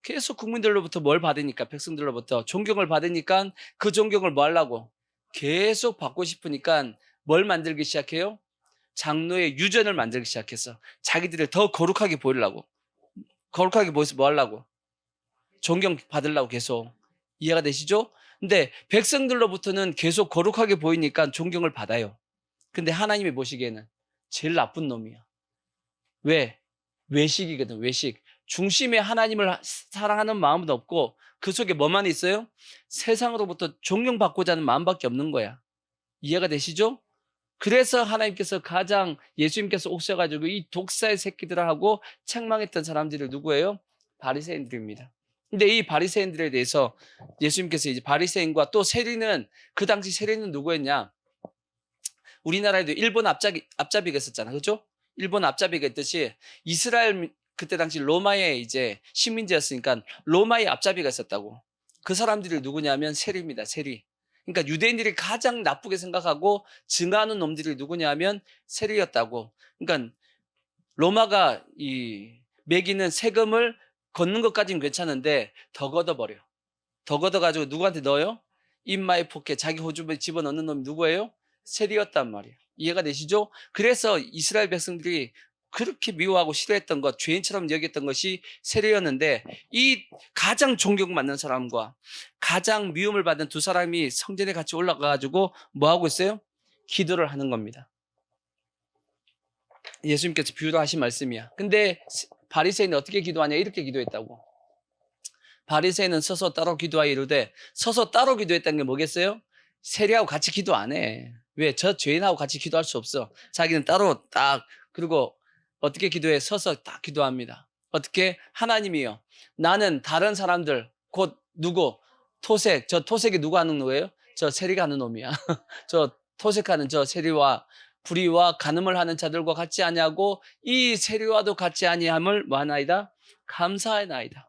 계속 국민들로부터 뭘 받으니까, 백성들로부터 존경을 받으니까 그 존경을 뭐 하려고? 계속 받고 싶으니까 뭘 만들기 시작해요? 장로의 유전을 만들기 시작했어. 자기들을 더 거룩하게 보이려고. 거룩하게 보여서 뭐 하려고? 존경 받으려고 계속. 이해가 되시죠? 근데 백성들로부터는 계속 거룩하게 보이니까 존경을 받아요. 근데 하나님이 보시기에는 제일 나쁜 놈이야. 왜? 외식이거든, 외식. 중심에 하나님을 사랑하는 마음은 없고 그 속에 뭐만 있어요? 세상으로부터 존경받고자 하는 마음밖에 없는 거야. 이해가 되시죠? 그래서 하나님께서 가장 예수님께서 오셔가지고 이 독사의 새끼들하고 책망했던 사람들이 누구예요? 바리새인들입니다. 근데 이 바리새인들에 대해서 예수님께서 이제 바리새인과 또 세리는 그 당시 세리는 누구였냐? 우리나라에도 일본 앞잡이가 있었잖아, 그렇죠? 일본 앞잡이가 있듯이 이스라엘 그때 당시 로마의 이제 식민지였으니까 로마의 앞잡이가 있었다고. 그 사람들이 누구냐면 세리입니다, 세리. 그러니까 유대인들이 가장 나쁘게 생각하고 증하는 놈들이 누구냐면 세리였다고. 그러니까 로마가 매기는 세금을 걷는 것까지는 괜찮은데 더 걷어버려. 더 걷어가지고 누구한테 넣어요? 인마의 포켓, 자기 호주머니에 집어넣는 놈이 누구예요? 세리였단 말이에요. 이해가 되시죠? 그래서 이스라엘 백성들이 그렇게 미워하고 싫어했던 것, 죄인처럼 여겼던 것이 세리였는데 이 가장 존경받는 사람과 가장 미움을 받는 두 사람이 성전에 같이 올라가가지고 뭐 하고 있어요? 기도를 하는 겁니다. 예수님께서 비유로 하신 말씀이야. 근데 바리새인은 어떻게 기도하냐? 이렇게 기도했다고. 바리새인은 서서 따로 기도하여 이르되, 서서 따로 기도했다는 게 뭐겠어요? 세리하고 같이 기도 안 해. 왜? 저 죄인하고 같이 기도할 수 없어. 자기는 따로 딱, 그리고 어떻게 기도해? 서서 딱 기도합니다. 어떻게? 하나님이요. 나는 다른 사람들, 곧 누구? 토색. 저 토색이 누구 하는 거예요? 저 세리가 하는 놈이야. 저 토색하는 저 세리와 불의와 간음을 하는 자들과 같이 아니하고 이 세리와도 같이 아니함을 뭐 하나이다? 감사하나이다.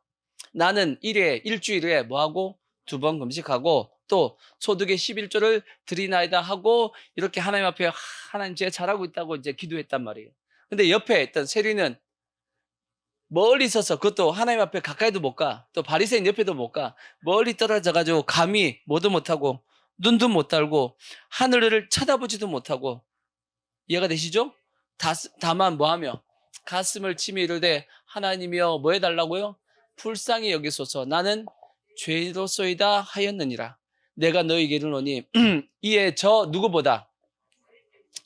나는 일주일에 뭐하고? 2번 금식하고 또 소득의 11조를 드리나이다 하고 이렇게 하나님 앞에 하나님 제가 잘하고 있다고 이제 기도했단 말이에요. 근데 옆에 있던 세리는 멀리 서서, 그것도 하나님 앞에 가까이도 못 가. 또 바리새인 옆에도 못 가. 멀리 떨어져 가지고 감히 뭐도 못하고 눈도 못 달고 하늘을 쳐다보지도 못하고. 이해가 되시죠? 다만 뭐하며 가슴을 치며 이르되 하나님이여 뭐 해달라고요? 불쌍히 여기소서. 나는 죄로소이다 하였느니라. 내가 너희에게 이르노니 이에 저 누구보다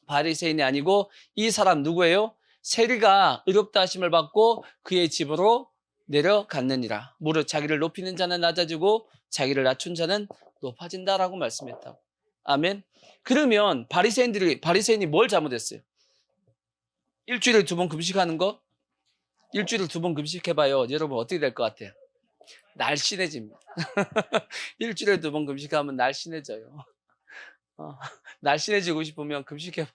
바리새인이 아니고 이 사람 누구예요? 세리가 의롭다 하심을 받고 그의 집으로 내려갔느니라. 무릇 자기를 높이는 자는 낮아지고 자기를 낮춘 자는 높아진다라고 말씀했다고. 아멘. 그러면 바리새인이 뭘 잘못했어요? 일주일에 2번 금식하는 거? 일주일에 2번 금식해봐요. 여러분 어떻게 될 것 같아요? 날씬해집니다. 일주일에 2번 금식하면 날씬해져요. 날씬해지고 싶으면 금식해봐.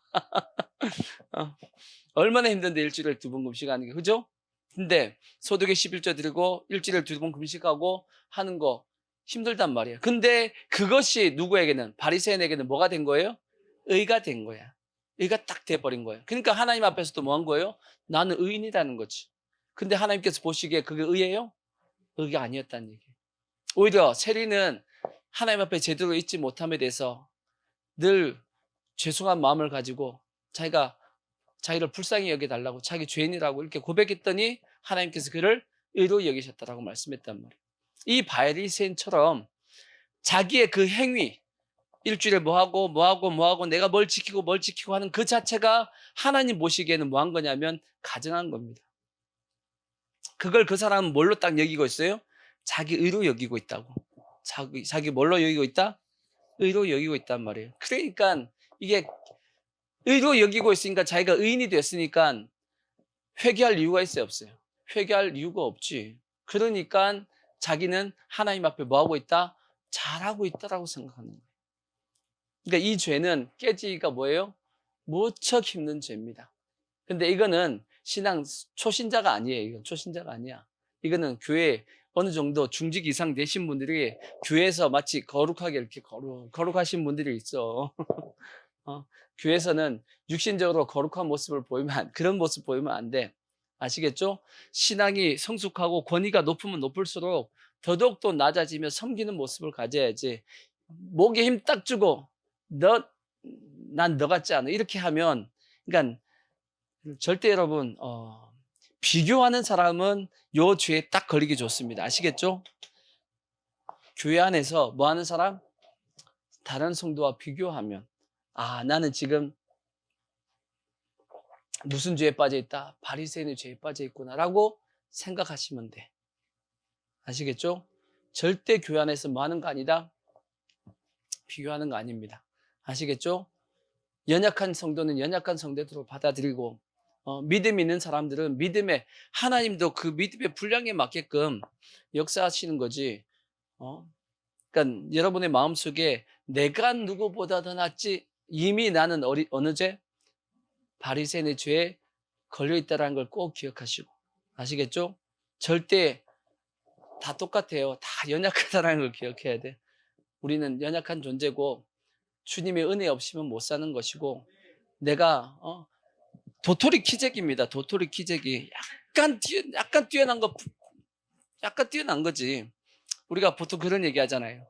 얼마나 힘든데 일주일에 2번 금식하는 게, 그죠? 근데 소득의 11조 드리고 일주일에 2번 금식하고 하는 거 힘들단 말이에요. 근데 그것이 누구에게는, 바리새인에게는 뭐가 된 거예요? 의가 된 거야. 의가 딱 돼버린 거예요. 그러니까 하나님 앞에서도 뭐 한 거예요? 나는 의인이라는 거지. 근데 하나님께서 보시기에 그게 의예요? 의가 아니었다는 얘기예요. 오히려 세리는 하나님 앞에 제대로 있지 못함에 대해서 늘 죄송한 마음을 가지고 자기를 불쌍히 여겨달라고, 자기 죄인이라고 이렇게 고백했더니 하나님께서 그를 의로 여기셨다라고 말씀했단 말이에요. 이 바리새인처럼 자기의 그 행위, 일주일에 뭐하고 내가 뭘 지키고 하는 그 자체가 하나님 보시기에는 뭐 한 거냐면 가증한 겁니다. 그걸 그 사람은 뭘로 딱 여기고 있어요? 자기 의로 여기고 있다고. 자기 뭘로 여기고 있다? 의로 여기고 있단 말이에요. 그러니까 이게 의로 여기고 있으니까, 자기가 의인이 됐으니까 회개할 이유가 있어요, 없어요? 회개할 이유가 없지. 그러니까 자기는 하나님 앞에 뭐하고 있다? 잘하고 있다라고 생각하는 거예요. 그러니까 이 죄는 깨지기가 뭐예요? 무척 힘든 죄입니다. 근데 이거는 신앙 초신자가 아니에요. 이건 초신자가 아니야. 이거는 교회 어느 정도 중직 이상 되신 분들이 교회에서 마치 거룩하게 이렇게 거룩하신 분들이 있어. 교회에서는 육신적으로 거룩한 모습을 그런 모습 보이면 안 돼. 아시겠죠? 신앙이 성숙하고 권위가 높으면 높을수록 더더욱더 낮아지며 섬기는 모습을 가져야지. 목에 힘 딱 주고 난 너 같지 않아, 이렇게 하면, 그러니까 절대 여러분 비교하는 사람은 요 죄에 딱 걸리기 좋습니다. 아시겠죠? 교회 안에서 뭐 하는 사람? 다른 성도와 비교하면, 나는 지금 무슨 죄에 빠져 있다? 바리새인의 죄에 빠져 있구나라고 생각하시면 돼. 아시겠죠? 절대 교회 안에서 뭐 하는 거 아니다? 비교하는 거 아닙니다. 아시겠죠? 연약한 성도는 연약한 성도로 받아들이고, 믿음 있는 사람들은 하나님도 그 믿음의 분량에 맞게끔 역사하시는 거지. 그러니까 여러분의 마음속에 내가 누구보다 더 낫지, 이미 나는 어느 죄? 바리새인의 죄에 걸려있다는 걸 꼭 기억하시고. 아시겠죠? 절대 다 똑같아요. 다 연약하다는 걸 기억해야 돼. 우리는 연약한 존재고 주님의 은혜 없이는 못 사는 것이고, 내가 도토리 키재기입니다. 도토리 키재기. 약간 뛰어난 거지. 우리가 보통 그런 얘기 하잖아요.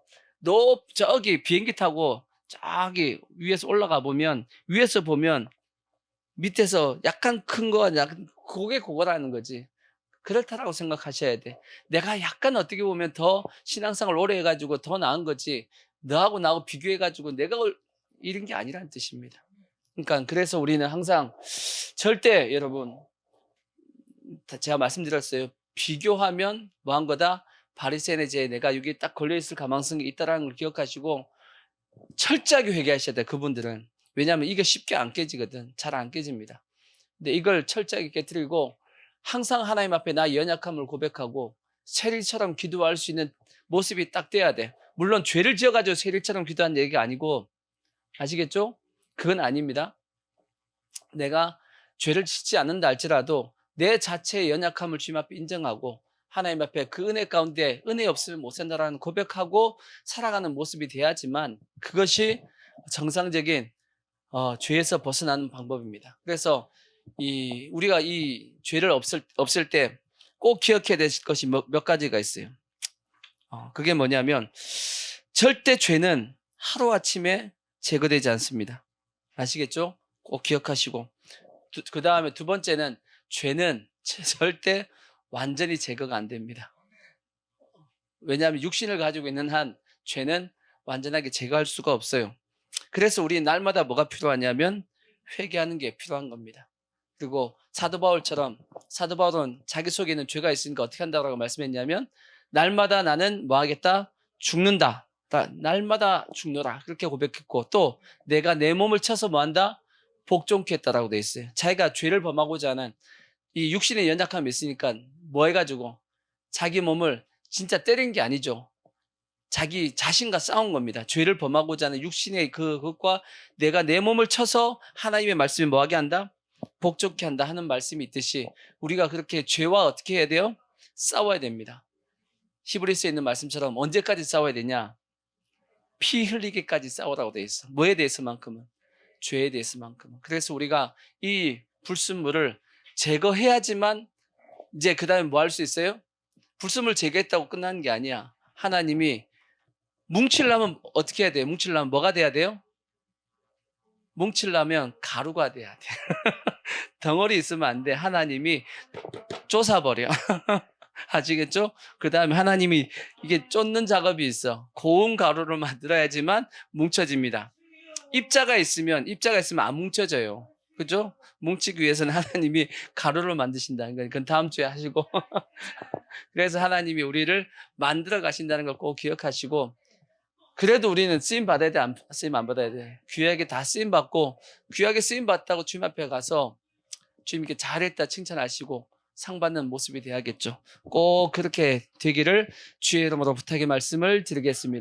저기 비행기 타고 저기 위에서 올라가 보면, 위에서 보면 밑에서 약간 큰 거, 그게 그거라는 거지. 그렇다라고 생각하셔야 돼. 내가 약간 어떻게 보면 더 신앙생활 오래 해가지고 더 나은 거지, 너하고 나하고 비교해가지고 내가 이런 게 아니라는 뜻입니다. 그러니까 그래서 우리는 항상 절대, 여러분 제가 말씀드렸어요. 비교하면 뭐 한 거다? 바리새인의 죄에 내가 여기 딱 걸려있을 가망성이 있다는 걸 기억하시고 철저하게 회개하셔야 돼, 그분들은. 왜냐하면 이게 쉽게 안 깨지거든. 잘 안 깨집니다. 근데 이걸 철저하게 깨뜨리고 항상 하나님 앞에 나의 연약함을 고백하고 세리처럼 기도할 수 있는 모습이 딱 돼야 돼. 물론 죄를 지어가지고 세리처럼 기도하는 얘기가 아니고, 아시겠죠? 그건 아닙니다. 내가 죄를 짓지 않는다 할지라도 내 자체의 연약함을 주님 앞에 인정하고 하나님 앞에 그 은혜 가운데 은혜 없으면 못 산다라는 고백하고 살아가는 모습이 돼야지만 그것이 정상적인 죄에서 벗어나는 방법입니다. 그래서 우리가 이 죄를 없앨 때 꼭 기억해야 될 것이 몇 가지가 있어요. 그게 뭐냐면 절대 죄는 하루아침에 제거되지 않습니다. 아시겠죠? 꼭 기억하시고 그 다음에 두 번째는 죄는 절대 완전히 제거가 안 됩니다. 왜냐하면 육신을 가지고 있는 한 죄는 완전하게 제거할 수가 없어요. 그래서 우리 날마다 뭐가 필요하냐면 회개하는 게 필요한 겁니다. 그리고 사도 바울처럼 사도 바울은 자기 속에 있는 죄가 있으니까 어떻게 한다고 말씀했냐면 날마다 나는 뭐 하겠다? 죽는다. 날마다 죽노라. 그렇게 고백했고 또 내가 내 몸을 쳐서 뭐 한다? 복종케 했다라고 돼 있어요. 자기가 죄를 범하고자 하는 이 육신의 연약함이 있으니까 뭐 해가지고 자기 몸을 진짜 때린 게 아니죠. 자기 자신과 싸운 겁니다. 죄를 범하고자 하는 육신의 그것과 내가 내 몸을 쳐서 하나님의 말씀이 뭐하게 한다? 복종케 한다 하는 말씀이 있듯이 우리가 그렇게 죄와 어떻게 해야 돼요? 싸워야 됩니다. 히브리서에 있는 말씀처럼 언제까지 싸워야 되냐? 피 흘리기까지 싸우라고 되어 있어. 뭐에 대해서만큼은? 죄에 대해서만큼은. 그래서 우리가 이 불순물을 제거해야지만 이제 그 다음에 뭐 할 수 있어요? 불순물 제거했다고 끝나는 게 아니야. 하나님이 뭉치려면 어떻게 해야 돼요? 뭉치려면 뭐가 돼야 돼요? 뭉치려면 가루가 돼야 돼. 덩어리 있으면 안 돼. 하나님이 쪼사버려. 아시겠죠? 그 다음에 하나님이 이게 쫓는 작업이 있어. 고운 가루를 만들어야지만 뭉쳐집니다. 입자가 있으면 안 뭉쳐져요. 그죠? 뭉치기 위해서는 하나님이 가루를 만드신다는 거예요. 그건 다음 주에 하시고. 그래서 하나님이 우리를 만들어 가신다는 걸 꼭 기억하시고, 그래도 우리는 쓰임 받아야 돼? 쓰임 안 받아야 돼? 귀하게 다 쓰임 받고, 귀하게 쓰임 받다고 주님 앞에 가서 주님께 잘했다 칭찬하시고 상 받는 모습이 돼야겠죠. 꼭 그렇게 되기를 주의 이름으로 부탁의 말씀을 드리겠습니다.